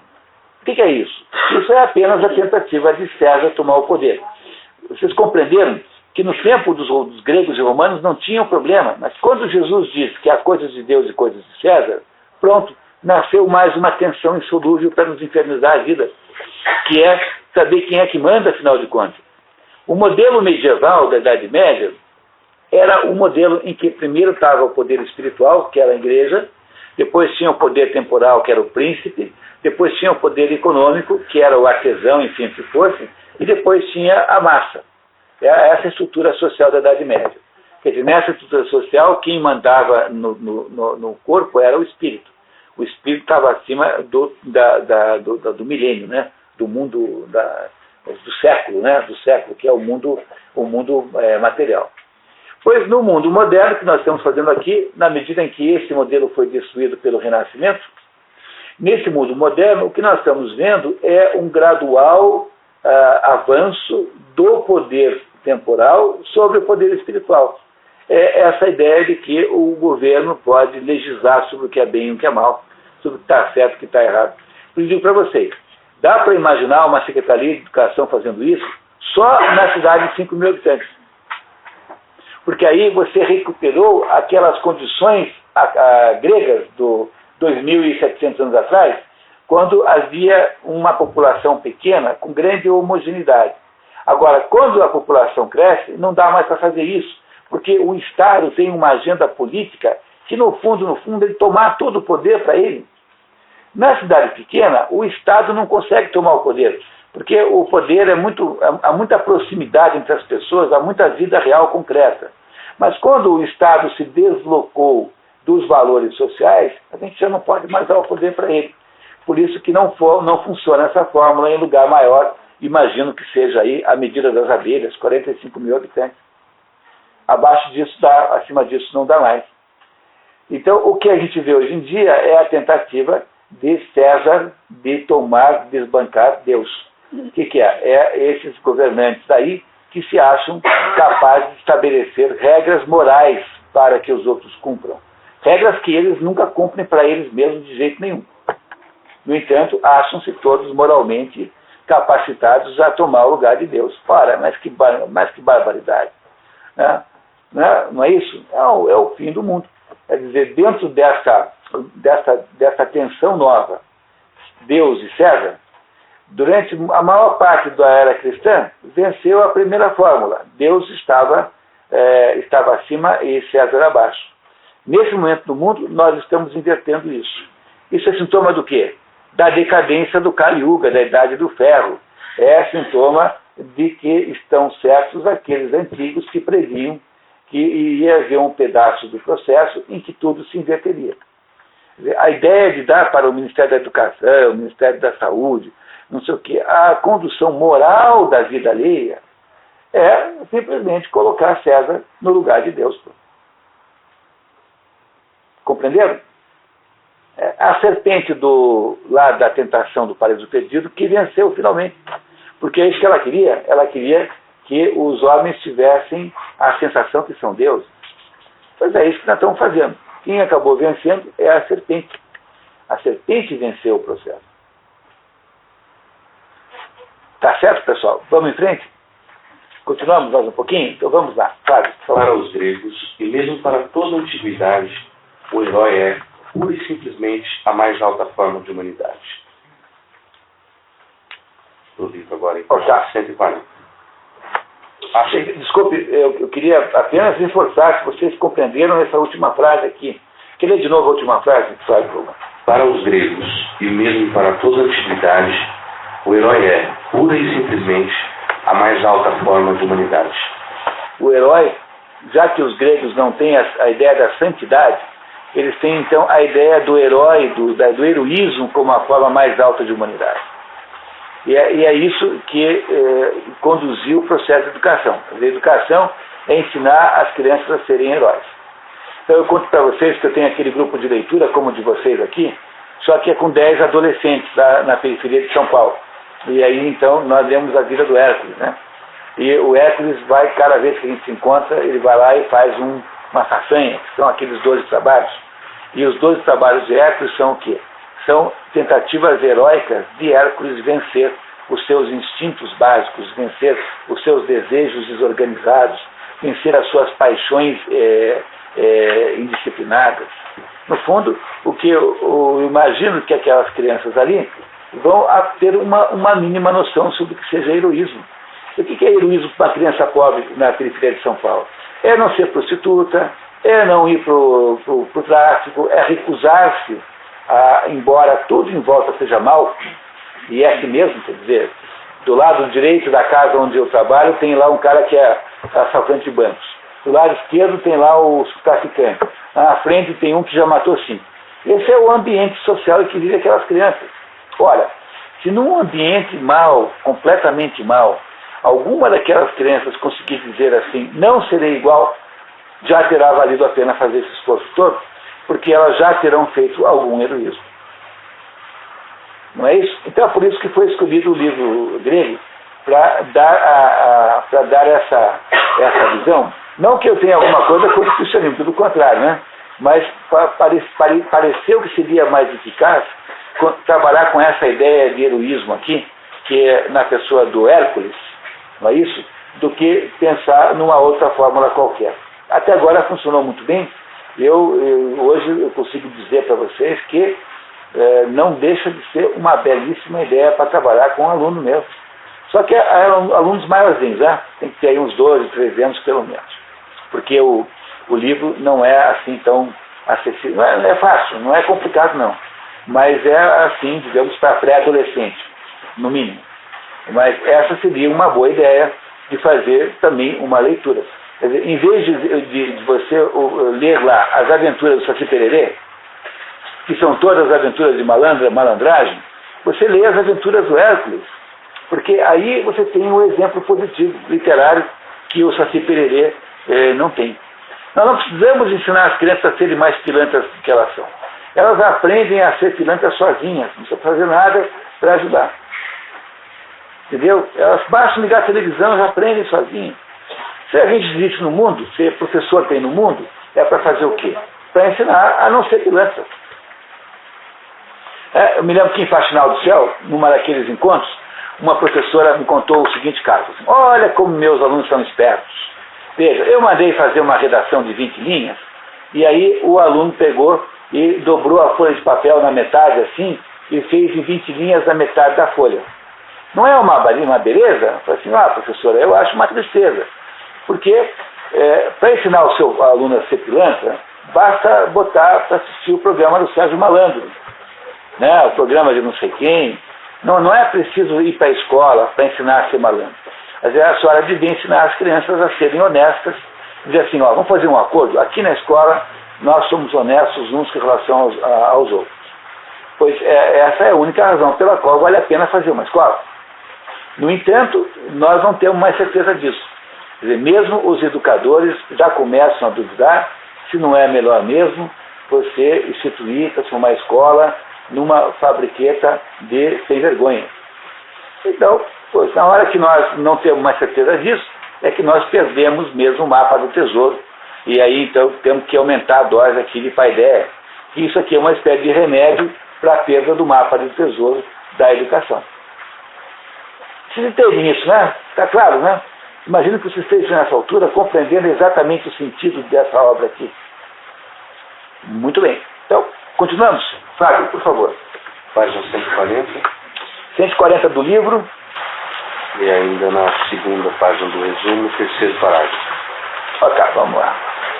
o que é isso? Isso é apenas a tentativa de César tomar o poder. Vocês compreenderam que no tempo dos gregos e romanos não tinham problema, mas quando Jesus diz que há coisas de Deus e coisas de César, pronto, nasceu mais uma tensão insolúvel para nos infernizar a vida, que é saber quem é que manda, afinal de contas. O modelo medieval da Idade Média era um modelo em que primeiro estava o poder espiritual, que era a igreja, depois tinha o poder temporal, que era o príncipe, depois tinha o poder econômico, que era o artesão, enfim, se fosse, e depois tinha a massa. Essa estrutura social da Idade Média. Quer dizer, nessa estrutura social, quem mandava no corpo era o espírito. O espírito estava acima do milênio, né? Do mundo do século, né? Do século, que é o mundo material. Pois no mundo moderno que nós estamos fazendo aqui, na medida em que esse modelo foi destruído pelo Renascimento, nesse mundo moderno o que nós estamos vendo é um gradual avanço do poder temporal sobre o poder espiritual. É essa ideia de que o governo pode legislar sobre o que é bem e o que é mal, sobre o que está certo e o que está errado. Eu digo para vocês, dá para imaginar uma Secretaria de Educação fazendo isso só na cidade de 5 mil habitantes. Porque aí você recuperou aquelas condições gregas do 2.700 anos atrás, quando havia uma população pequena com grande homogeneidade. Agora, quando a população cresce, não dá mais para fazer isso, porque o Estado tem uma agenda política que, no fundo, ele tomar todo o poder para ele. Na cidade pequena, o Estado não consegue tomar o poder, porque o poder há muita proximidade entre as pessoas, há muita vida real concreta. Mas quando o Estado se deslocou dos valores sociais, a gente já não pode mais dar o poder para ele. Por isso que não funciona essa fórmula em lugar maior, imagino que seja aí a medida das abelhas, 45 mil habitantes. Abaixo disso dá, acima disso não dá mais. Então, o que a gente vê hoje em dia é a tentativa de César de desbancar Deus. O que é? É esses governantes aí que se acham capazes de estabelecer regras morais para que os outros cumpram. Regras que eles nunca cumprem para eles mesmos de jeito nenhum. No entanto, acham-se todos moralmente capacitados a tomar o lugar de Deus. Ora, mas que barbaridade. Né? Não é isso? É o fim do mundo. Quer dizer, dentro dessa tensão nova, Deus e César, durante a maior parte da era cristã, venceu a primeira fórmula. Deus estava acima e César abaixo. Nesse momento do mundo, nós estamos invertendo isso. Isso é sintoma do quê? Da decadência do Kali Yuga, da Idade do Ferro. É sintoma de que estão certos aqueles antigos que previam que iria haver um pedaço do processo em que tudo se inverteria. A ideia de dar para o Ministério da Educação, o Ministério da Saúde, não sei o quê, a condução moral da vida alheia é simplesmente colocar César no lugar de Deus. Compreenderam? A serpente lá da tentação do paraíso perdido que venceu finalmente. Porque é isso que ela queria. Ela queria que os homens tivessem a sensação que são deuses. Pois é isso que nós estamos fazendo. Quem acabou vencendo é a serpente. A serpente venceu o processo. Tá certo, pessoal? Vamos em frente? Continuamos mais um pouquinho? Então vamos lá. Claro, para os gregos, e mesmo para toda a antiguidade, o herói é, pura e simplesmente, a mais alta forma de humanidade. No livro agora, em página 140. Desculpe, eu queria apenas reforçar que vocês compreenderam essa última frase aqui. Quer ler de novo a última frase? Claro, Para os gregos, e mesmo para toda a antiguidade, o herói é, pura e simplesmente, a mais alta forma de humanidade. O herói, já que os gregos não têm a ideia da santidade, eles têm então a ideia do herói, do heroísmo como a forma mais alta de humanidade. E é isso que conduziu o processo de educação. A educação é ensinar as crianças a serem heróis. Então eu conto para vocês que eu tenho aquele grupo de leitura, como o de vocês aqui, só que é com 10 adolescentes na periferia de São Paulo. E aí então nós lemos a vida do Hércules, né? E o Hércules vai, cada vez que a gente se encontra, ele vai lá e faz uma façanha, que são aqueles 12 trabalhos. E os 12 trabalhos de Hércules são o quê? São tentativas heróicas de Hércules vencer os seus instintos básicos, vencer os seus desejos desorganizados, vencer as suas paixões indisciplinadas. No fundo, o que eu imagino que aquelas crianças ali vão ter uma mínima noção sobre o que seja heroísmo. O que é heroísmo para uma criança pobre na periferia de São Paulo? É não ser prostituta, é não ir para o tráfico, é recusar-se, embora tudo em volta seja mal, e é assim mesmo, quer dizer, do lado direito da casa onde eu trabalho tem lá um cara que é assaltante de bancos, do lado esquerdo tem lá os traficantes, na frente tem um que já matou 5. Esse é o ambiente social em que vivem aquelas crianças. Ora, se num ambiente mal, completamente mal, alguma daquelas crianças conseguir dizer assim, não serei igual, já terá valido a pena fazer esse esforço todo, porque elas já terão feito algum heroísmo. Não é isso? Então é por isso que foi escolhido o livro grego para dar essa visão. Não que eu tenha alguma coisa contra o cristianismo, pelo contrário, né? Mas pareceu que seria mais eficaz trabalhar com essa ideia de heroísmo aqui, que é na pessoa do Hércules, não é isso? Do que pensar numa outra fórmula qualquer. Até agora funcionou muito bem. Hoje eu consigo dizer para vocês que não deixa de ser uma belíssima ideia para trabalhar com um aluno mesmo. Só que eram alunos maiorzinhos, né? Tem que ter aí uns 12, 13 anos pelo menos. Porque o livro não é assim tão acessível. Não é fácil, não é complicado não. Mas é assim, digamos, para pré-adolescente, no mínimo. Mas essa seria uma boa ideia de fazer também uma leitura. Quer dizer, em vez de você ler lá as aventuras do Saci Pererê, que são todas as aventuras de malandragem, você lê as aventuras do Hércules. Porque aí você tem um exemplo positivo, literário, que o Saci Pererê não tem. Nós não precisamos ensinar as crianças a serem mais pilantras do que elas são. Elas aprendem a ser pilantras sozinhas, não precisa fazer nada para ajudar. Entendeu? Elas bastam ligar a televisão e já aprendem sozinhas. Se a gente existe no mundo, se professor tem no mundo, é para fazer o quê? Para ensinar a não ser pilantra. Eu me lembro que em Faxinal do Céu, numa daqueles encontros, uma professora me contou o seguinte caso. Assim, olha como meus alunos são espertos. Veja, eu mandei fazer uma redação de 20 linhas, e aí o aluno pegou e dobrou a folha de papel na metade assim, e fez em 20 linhas a metade da folha. Não é uma beleza? Eu falei assim, professora, eu acho uma tristeza. Porque para ensinar o seu aluno a ser pilantra, basta botar para assistir o programa do Sérgio Malandro, né? O programa de não sei quem. Não é preciso ir para a escola para ensinar a ser malandro. Mas a senhora devia ensinar as crianças a serem honestas, dizer assim, vamos fazer um acordo, aqui na escola nós somos honestos uns em relação aos outros. Pois essa é a única razão pela qual vale a pena fazer uma escola. No entanto, nós não temos mais certeza disso. Quer dizer, mesmo os educadores já começam a duvidar se não é melhor mesmo você instituir, transformar a escola numa fabriqueta de sem vergonha. Então, na hora que nós não temos mais certeza disso, é que nós perdemos mesmo o mapa do tesouro. E aí, então, temos que aumentar a dose aqui de paideia. Isso aqui é uma espécie de remédio para a perda do mapa do tesouro da educação. Vocês entendem isso, né? Está claro, né? Imagino que vocês estejam nessa altura compreendendo exatamente o sentido dessa obra aqui. Muito bem. Então, continuamos. Fábio, por favor. Página 140. 140 do livro. E ainda na segunda página do resumo, terceiro parágrafo. Ok, vamos lá.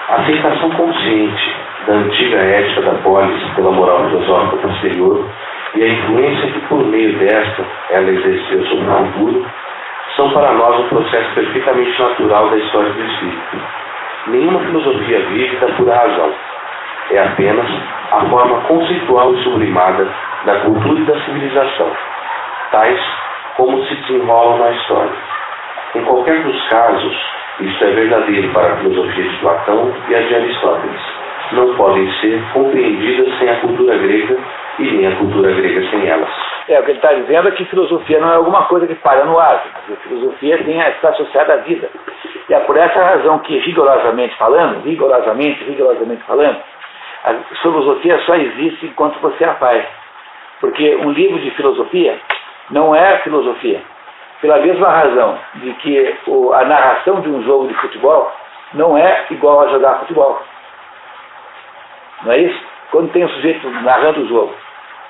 A aceitação consciente da antiga ética da polis pela moral filosófica posterior e a influência que por meio desta ela exerceu sobre o futuro, são para nós um processo perfeitamente natural da história do espírito. Nenhuma filosofia vive da pura razão. É apenas a forma conceitual e sublimada da cultura e da civilização, tais como se desenrolam na história. Em qualquer dos casos, isto é verdadeiro para a filosofia de Platão e a de Aristóteles. Não podem ser compreendidas sem a cultura grega e nem a cultura grega sem elas. O que ele está dizendo é que filosofia não é alguma coisa que para no ar. A filosofia está associada à vida. E é por essa razão que, rigorosamente falando, a filosofia só existe enquanto você a faz. Porque um livro de filosofia não é filosofia. Pela mesma razão de que a narração de um jogo de futebol não é igual a jogar futebol. Não é isso? Quando tem um sujeito narrando o jogo,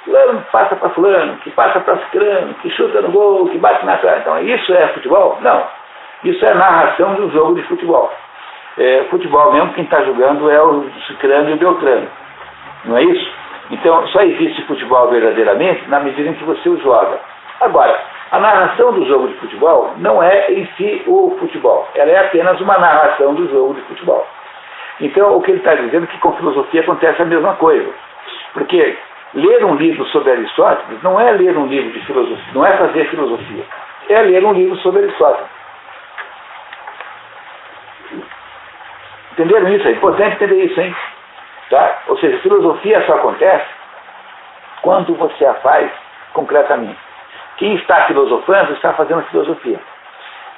fulano passa para fulano, que passa para ciclano, que chuta no gol, que bate na cara. Então, isso é futebol? Não. Isso é narração de um jogo de futebol. Futebol mesmo, quem está jogando é o ciclano e o beltrano. Não é isso? Então, só existe futebol verdadeiramente na medida em que você o joga. Agora, a narração do jogo de futebol não é em si o futebol. Ela é apenas uma narração do jogo de futebol. Então, o que ele está dizendo é que com filosofia acontece a mesma coisa. Porque ler um livro sobre Aristóteles não é ler um livro de filosofia, não é fazer filosofia. É ler um livro sobre Aristóteles. Entenderam isso? É importante entender isso, hein? Tá? Ou seja, filosofia só acontece quando você a faz concretamente. Quem está filosofando está fazendo filosofia.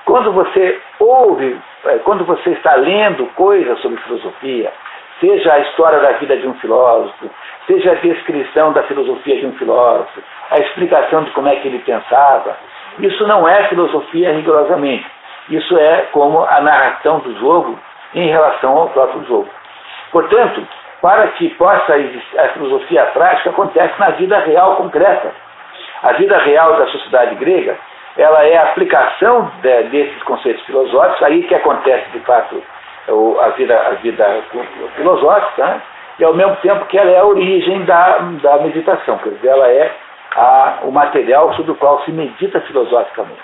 Quando você ouve, quando você está lendo coisas sobre filosofia, seja a história da vida de um filósofo, seja a descrição da filosofia de um filósofo, a explicação de como é que ele pensava, isso não é filosofia rigorosamente. Isso é como a narração do jogo em relação ao próprio jogo. Portanto, para que possa existir a filosofia prática, acontece na vida real concreta. A vida real da sociedade grega, ela é a aplicação desses conceitos filosóficos, aí que acontece de fato a vida filosófica, né? E ao mesmo tempo que ela é a origem da meditação, quer dizer, ela é o material sobre o qual se medita filosoficamente.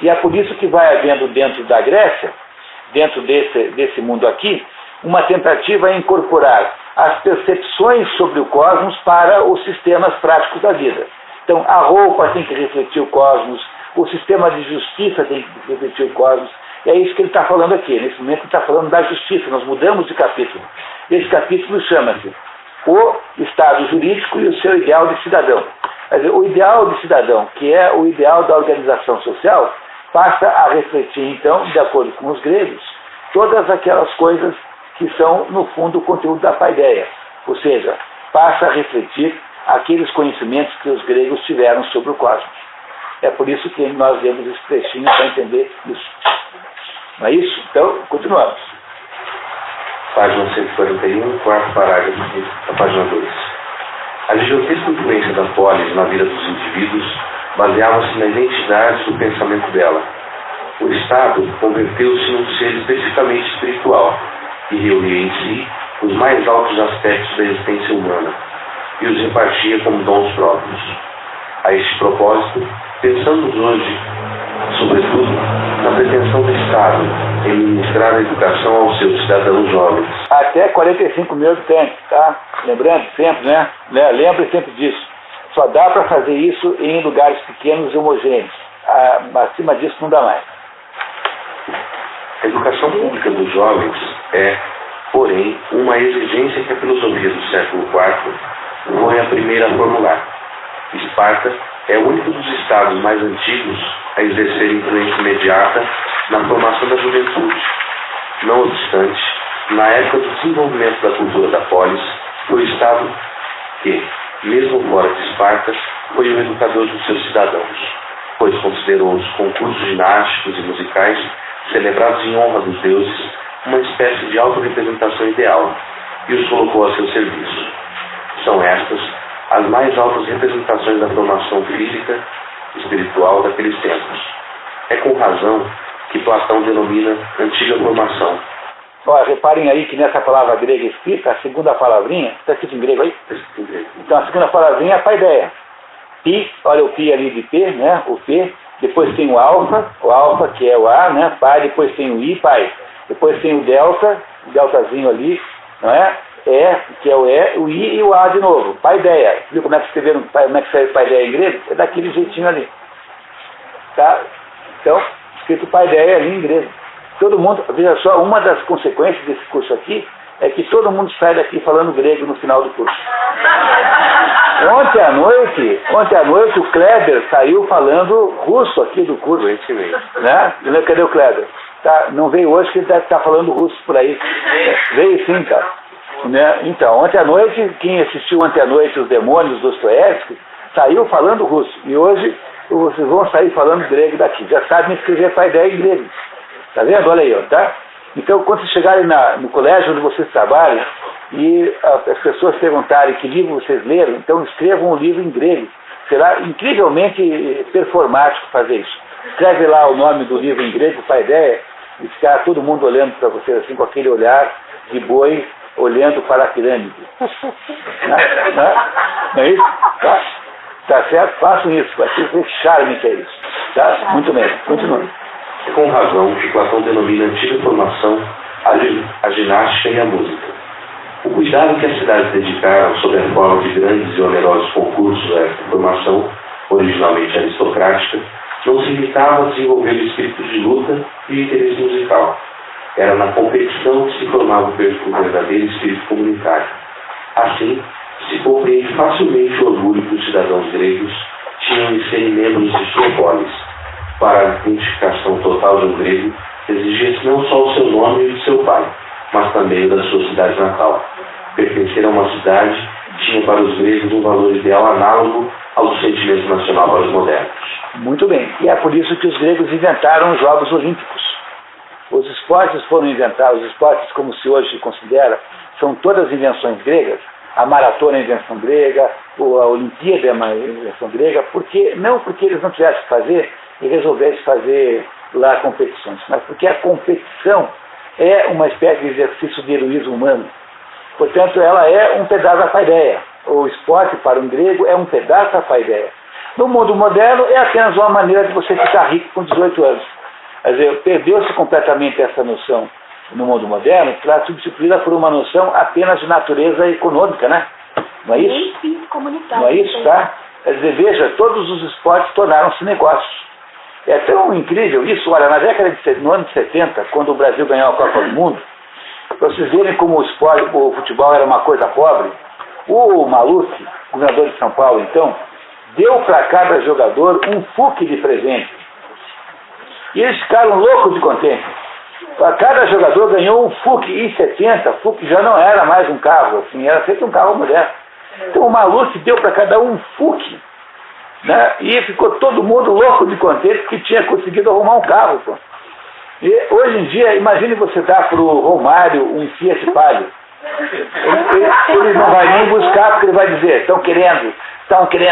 E é por isso que vai havendo dentro da Grécia, dentro desse mundo aqui, uma tentativa em incorporar as percepções sobre o cosmos para os sistemas práticos da vida. Então, a roupa tem que refletir o cosmos, o sistema de justiça tem que refletir o cosmos. E é isso que ele está falando aqui. Nesse momento ele está falando da justiça. Nós mudamos de capítulo. Esse capítulo chama-se O Estado Jurídico e o Seu Ideal de Cidadão. Quer dizer, o ideal de cidadão, que é o ideal da organização social, passa a refletir, então, de acordo com os gregos, todas aquelas coisas que são, no fundo, o conteúdo da paideia. Ou seja, passa a refletir aqueles conhecimentos que os gregos tiveram sobre o cosmos. É por isso que nós vemos esse trechinho para entender isso. Não é isso? Então, continuamos. Página 141, quarto parágrafo da página 2. A gigantesca influência da polis na vida dos indivíduos baseava-se na identidade do pensamento dela. O Estado converteu-se num ser especificamente espiritual e reunia em si os mais altos aspectos da existência humana e os repartia como dons próprios. A este propósito, pensamos hoje, sobretudo, na pretensão do Estado em ministrar a educação aos seus cidadãos jovens. Até 45 mil habitantes, tá? Lembrando sempre, né? Lembre sempre disso. Só dá para fazer isso em lugares pequenos e homogêneos. Acima disso não dá mais. A educação pública dos jovens é, porém, uma exigência que a filosofia do século IV foi a primeira a formular. Esparta é o único dos estados mais antigos a exercer influência imediata na formação da juventude. Não obstante, na época do desenvolvimento da cultura da polis, foi o estado que, mesmo fora de Esparta, foi o educador dos seus cidadãos, pois considerou os concursos ginásticos e musicais celebrados em honra dos deuses uma espécie de autorrepresentação ideal e os colocou a seu serviço. São estas as mais altas representações da formação física e espiritual daqueles tempos. É com razão que Platão denomina antiga formação Ó, reparem aí que nessa palavra grega escrita, a segunda palavrinha, está escrito em grego aí? Então a segunda palavrinha é a paideia. Pi, olha o pi ali de P, né? O P, depois tem o alfa que é o A, né? Pai, depois tem o I, pai. Depois tem o deltazinho ali, não é? E, que é o E, o I e o A de novo. Paideia. Viu como é que escreveram, como é que escreve paideia em grego? É daquele jeitinho ali. Tá? Então, escrito paideia ali em grego. Todo mundo, veja só, uma das consequências desse curso aqui é que todo mundo sai daqui falando grego no final do curso. Ontem à noite o Kleber saiu falando russo aqui do curso. Né? Cadê o Kleber? Tá, não veio hoje que ele deve estar falando russo por aí. Veio sim, cara. Né? Então, ontem à noite, quem assistiu ontem à noite Os Demônios do Dostoiévski saiu falando russo. E hoje vocês vão sair falando grego daqui. Já sabem escrever paideia em grego. Tá vendo? Olha aí, ó, tá? Então, quando vocês chegarem no colégio onde vocês trabalham e as pessoas perguntarem que livro vocês leram, então escrevam um livro em grego. Será incrivelmente performático fazer isso. Escreve lá o nome do livro em grego, paideia, e ficar todo mundo olhando para vocês assim, com aquele olhar de boi olhando para a pirâmide. Não é isso? Tá certo? Façam isso. Vai ser esse charme que é isso. Tá? Muito bem. Continue. Com razão que Platão denomina antiga formação a ginástica e a música. O cuidado que as cidades dedicaram sob a forma de grandes e onerosos concursos a esta formação, originalmente aristocrática, não se limitava a desenvolver o espírito de luta e interesse musical. Era na competição que se formava o verdadeiro espírito comunitário. Assim, se compreende facilmente o orgulho que os cidadãos gregos tinham de serem membros de sua polis. Para a identificação total de um grego, exigia-se não só o seu nome e o de seu pai, mas também o da sua cidade natal. Pertencer a uma cidade tinha para os gregos um valor ideal análogo ao do sentimento nacional para os modernos. Muito bem. E é por isso que os gregos inventaram os Jogos Olímpicos. Os esportes foram inventados, os esportes como se hoje considera, são todas invenções gregas. A maratona é invenção grega, a Olimpíada é uma invenção grega, não porque eles não tivessem que fazer e resolvessem fazer lá competições, mas porque a competição é uma espécie de exercício de heroísmo humano. Portanto, ela é um pedaço da paideia. O esporte, para um grego, é um pedaço da paideia. No mundo moderno, é apenas uma maneira de você ficar rico com 18 anos. Quer dizer, perdeu-se completamente essa noção no mundo moderno para substituí-la por uma noção apenas de natureza econômica, né? Não é isso? Não é isso, tá? Quer dizer, veja, todos os esportes tornaram-se negócios. É tão incrível isso. Olha, no ano de 70, quando o Brasil ganhou a Copa do Mundo, para vocês verem como o futebol era uma coisa pobre, o Maluf, governador de São Paulo, então, deu para cada jogador um FUC de presente. E eles ficaram loucos de contente. Cada jogador ganhou um FUC em 70. FUC já não era mais um carro, assim, era sempre um carro moderno. Então o Maluf deu para cada um FUC. Né? E ficou todo mundo louco de contente que tinha conseguido arrumar um carro. Pô. E hoje em dia, imagine você dar para o Romário um Fiat Palio. Ele não vai nem buscar, porque ele vai dizer, estão querendo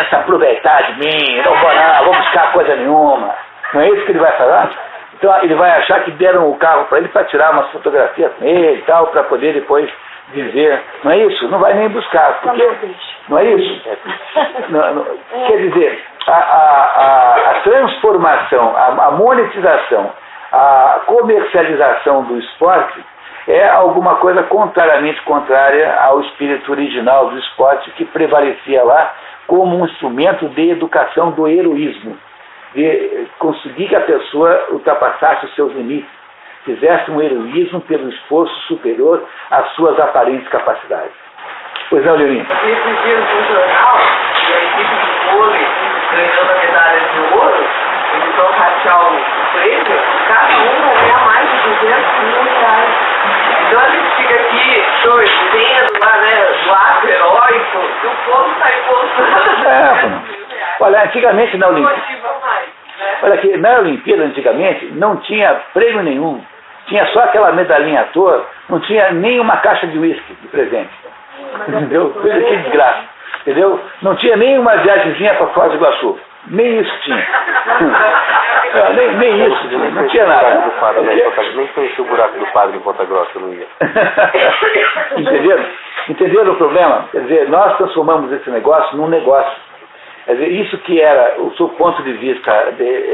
se aproveitar de mim, não vou não, vou buscar coisa nenhuma. Não é isso que ele vai falar? Então ele vai achar que deram o carro para ele para tirar umas fotografias com ele e tal, para poder depois dizer, não é isso? Não vai nem buscar, porque não é isso? Quer dizer, a transformação, a monetização, a comercialização do esporte é alguma coisa contrariamente contrária ao espírito original do esporte que prevalecia lá como um instrumento de educação do heroísmo, de conseguir que a pessoa ultrapassasse os seus limites, fizesse um heroísmo pelo esforço superior às suas aparentes capacidades. Pois não, Leoninho? Esses dias no jornal, a equipe de vôlei ganhando a medalha de ouro, eles vão ratear o prêmio, cada um vai ganhar mais de 200 mil reais. Então a gente fica aqui torcendo lá, né, do ato heróico, e o povo sai postando. Olha, antigamente na Olimpíada. Olha aqui, na Olimpíada antigamente não tinha prêmio nenhum. Tinha só aquela medalhinha à toa, não tinha nem uma caixa de uísque de presente. Entendeu? Coisa que desgraça. Entendeu? Não tinha nem uma viagemzinha para Foz do Iguaçu. Nem isso tinha. Não, nem isso, não tinha nada. Nem conheci o buraco do padre em Ponta Grossa, não ia. Entenderam o problema? Quer dizer, nós transformamos esse negócio num negócio. Quer dizer, isso que era, o seu ponto de vista,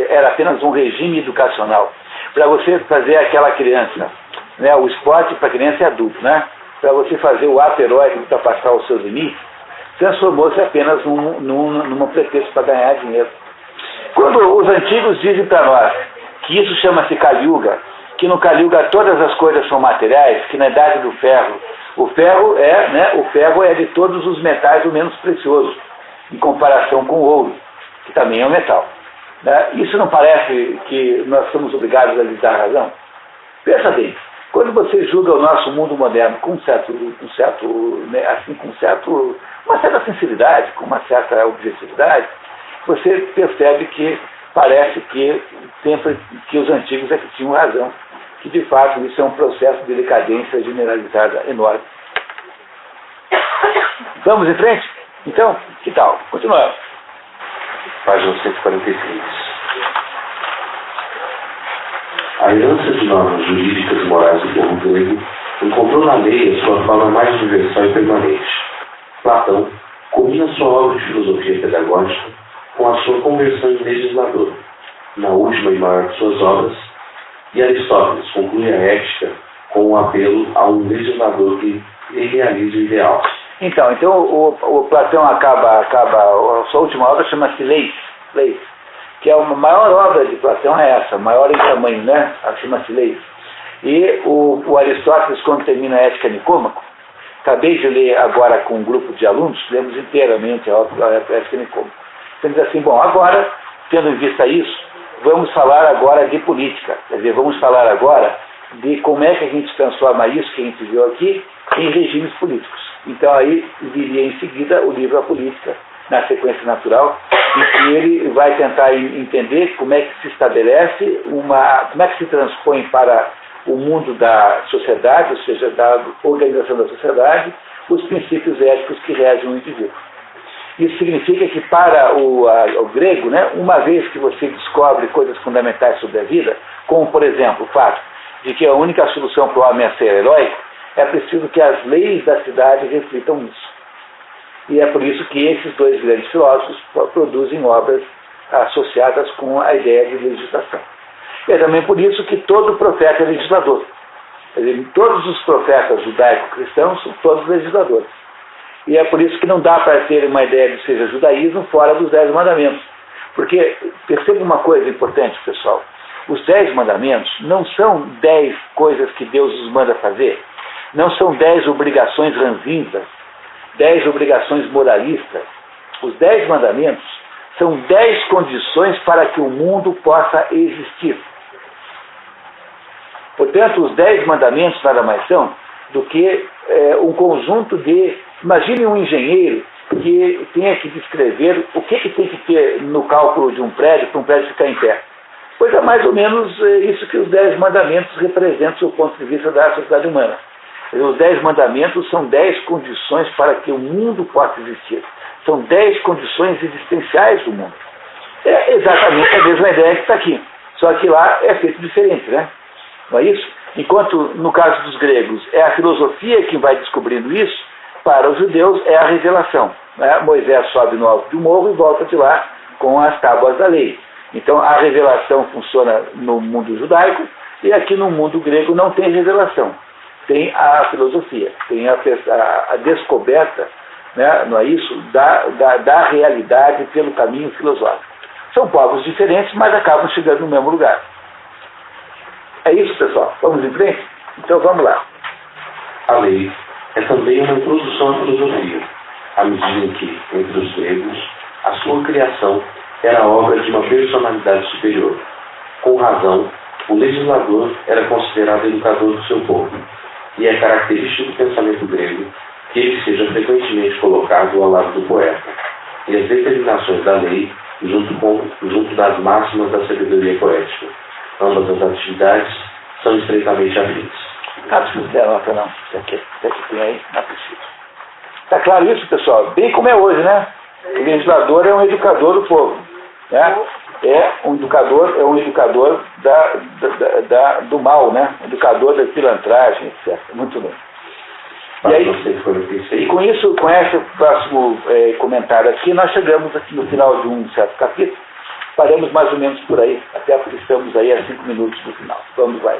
era apenas um regime educacional. Para você fazer aquela criança, né, o esporte para criança e adulto, né? Para você fazer o ato heróico para passar os seus limites, transformou-se apenas num pretexto para ganhar dinheiro. Quando os antigos dizem para nós que isso chama-se Kali Yuga, que no Kali Yuga todas as coisas são materiais, que na idade do ferro, o ferro é de todos os metais o menos precioso, em comparação com o ouro, que também é um metal. Né? Isso não parece que nós somos obrigados a lhes dar razão? Pensa bem, quando você julga o nosso mundo moderno com uma certa sinceridade, com uma certa objetividade, você percebe que parece que sempre que os antigos é que tinham razão, que de fato isso é um processo de decadência generalizada enorme. Vamos em frente? Então, que tal? Continuamos. Página 146. A herança de normas jurídicas e morais do povo grego encontrou na lei a sua forma mais universal e permanente. Platão combina sua obra de filosofia pedagógica com a sua conversão em legislador, na última e maior de suas obras, e Aristóteles conclui a ética com um apelo a um legislador que realize o ideal. Então o Platão acaba a sua última obra chama-se Leis, que é a maior obra de Platão, é essa, maior em tamanho, né? Chama-se Leis. E o Aristóteles, quando termina a Ética Nicômaco, acabei de ler agora com um grupo de alunos, lemos inteiramente a Ética Nicômaco. Então diz assim, bom, agora, tendo em vista isso, vamos falar agora de política, quer dizer, vamos falar agora de como é que a gente transforma isso que a gente viu aqui em regimes políticos. Então aí viria em seguida o livro A Política, na sequência natural, em que ele vai tentar entender como é que se estabelece como é que se transpõe para o mundo da sociedade, ou seja, da organização da sociedade, os princípios éticos que regem o indivíduo. Isso significa que para o grego, né, uma vez que você descobre coisas fundamentais sobre a vida, como por exemplo o fato de que a única solução para o homem é ser heróico, é preciso que as leis da cidade reflitam isso. E é por isso que esses dois grandes filósofos produzem obras associadas com a ideia de legislação. E é também por isso que todo profeta é legislador. Quer dizer, todos os profetas judaico-cristãos são todos legisladores. E é por isso que não dá para ter uma ideia de seja judaísmo fora dos 10 mandamentos. Porque, perceba uma coisa importante, pessoal, os 10 mandamentos não são 10 coisas que Deus nos manda fazer, não são 10 obrigações ranzinzas, 10 obrigações moralistas. Os 10 mandamentos são 10 condições para que o mundo possa existir. Portanto, os 10 mandamentos nada mais são do que um conjunto de... Imagine um engenheiro que tenha que descrever o que tem que ter no cálculo de um prédio para um prédio ficar em pé. Pois é mais ou menos isso que os 10 mandamentos representam do ponto de vista da sociedade humana. Os 10 mandamentos são 10 condições para que o mundo possa existir. São 10 condições existenciais do mundo. É exatamente a mesma ideia que está aqui. Só que lá é feito diferente, né? Não é isso? Enquanto, no caso dos gregos, é a filosofia que vai descobrindo isso, para os judeus é a revelação. Né? Moisés sobe no alto do morro e volta de lá com as tábuas da lei. Então, a revelação funciona no mundo judaico e aqui no mundo grego não tem revelação. Tem a filosofia, tem a descoberta, né, não é isso, da realidade pelo caminho filosófico. São povos diferentes, mas acabam chegando no mesmo lugar. É isso, pessoal. Vamos em frente? Então vamos lá. A lei é também uma introdução à filosofia, à medida em que, entre os gregos, a sua criação era obra de uma personalidade superior. Com razão, o legislador era considerado educador do seu povo, e é característico do pensamento grego que ele seja frequentemente colocado ao lado do poeta, e as determinações da lei junto das máximas da sabedoria poética. Ambas as atividades são estreitamente afins. Não precisa ter nota, não. Até que tem aí, não precisa. Está claro isso, pessoal? Bem como é hoje, né? O legislador é um educador do povo. né? É um educador do mal, né? Um educador da pilantragem, etc. Muito bem. E aí, com isso, com esse próximo comentário aqui, nós chegamos aqui no final de um certo capítulo, paramos mais ou menos por aí, até porque estamos aí a 5 minutos do final. Vamos lá.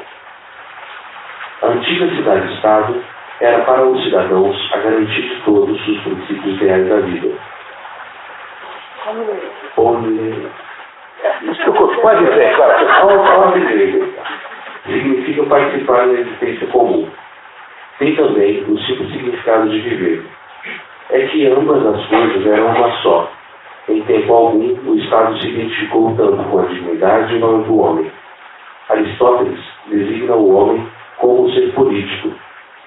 A antiga cidade-estado era para os cidadãos a garantia de todos os princípios reais da vida. Pode dizer, claro. Significa participar da existência comum. Tem também o simples significado de viver. É que ambas as coisas eram uma só. Em tempo algum, o Estado se identificou tanto com a dignidade e o nome do homem. Aristóteles designa o homem como um ser político,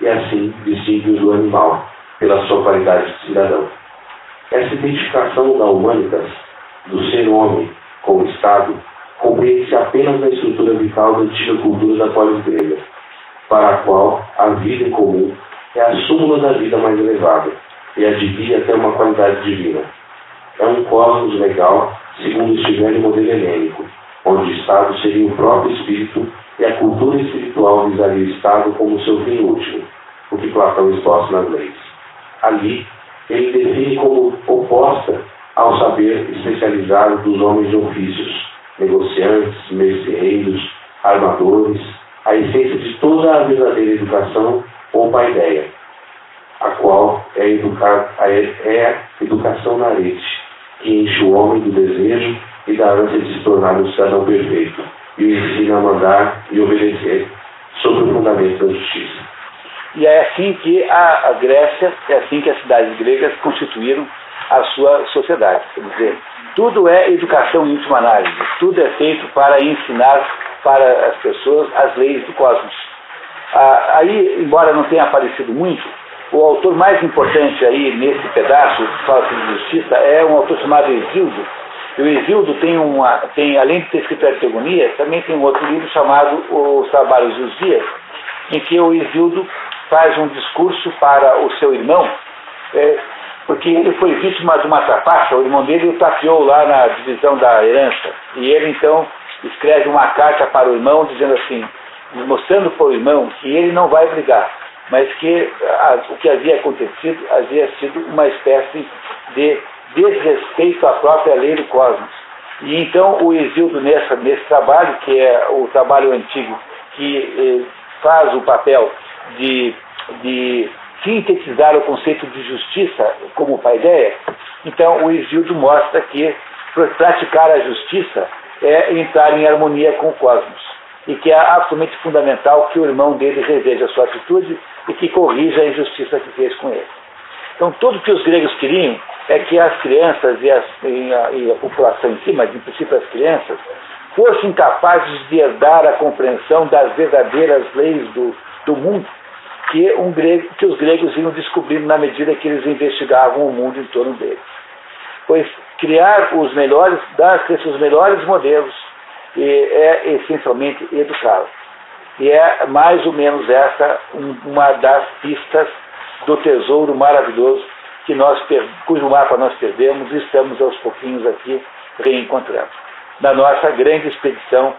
e assim distingue-o do animal, pela sua qualidade de cidadão. Essa identificação da humanitas, do ser homem com o Estado, compreende-se apenas na estrutura vital da antiga cultura da polis grega, para a qual a vida em comum é a súmula da vida mais elevada, e a divide até uma qualidade divina. É um cosmos legal, segundo este velho modelo helênico, onde o Estado seria o próprio espírito e a cultura espiritual visaria o Estado como seu fim último, o que Platão exposta nas leis. Ali, ele define como oposta ao saber especializado dos homens de ofícios, negociantes, merceeiros, armadores, a essência de toda a verdadeira educação ou paideia, a qual é a educação na arete, que enche o homem do desejo e da ânsia de se tornar um cidadão perfeito, e o ensina a mandar e obedecer sob o fundamento da justiça. E é assim que a Grécia, é assim que as cidades gregas constituíram a sua sociedade. Quer dizer, tudo é educação em última análise, tudo é feito para ensinar para as pessoas as leis do cosmos. Aí, embora não tenha aparecido muito, o autor mais importante aí nesse pedaço que fala sobre justiça é um autor chamado Hesíodo. E o Hesíodo tem, além de ter escrito a Artegonia, também tem um outro livro chamado Os Trabalhos dos Dias, em que o Hesíodo faz um discurso para o seu irmão, porque ele foi vítima de uma trapaça, o irmão dele o tapeou lá na divisão da herança, e ele então escreve uma carta para o irmão dizendo assim, mostrando para o irmão que ele não vai brigar, mas que o que havia acontecido havia sido uma espécie de desrespeito à própria lei do cosmos. E então o Hesíodo nesse trabalho, que é o trabalho antigo, que faz o papel de sintetizar o conceito de justiça como paideia, então o Hesíodo mostra que praticar a justiça é entrar em harmonia com o cosmos, e que é absolutamente fundamental que o irmão dele reveja a sua atitude e que corrija a injustiça que fez com ele. Então tudo que os gregos queriam é que as crianças e a população em si, mas em princípio as crianças, fossem capazes de herdar a compreensão das verdadeiras leis do mundo que os gregos iam descobrindo na medida que eles investigavam o mundo em torno deles. Pois criar dar-se os melhores modelos é essencialmente educá-los. E é mais ou menos essa uma das pistas do tesouro maravilhoso cujo mapa nós perdemos e estamos aos pouquinhos aqui reencontrando. Na nossa grande expedição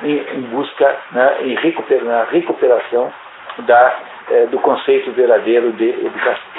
em busca, na recuperação do conceito verdadeiro de educação.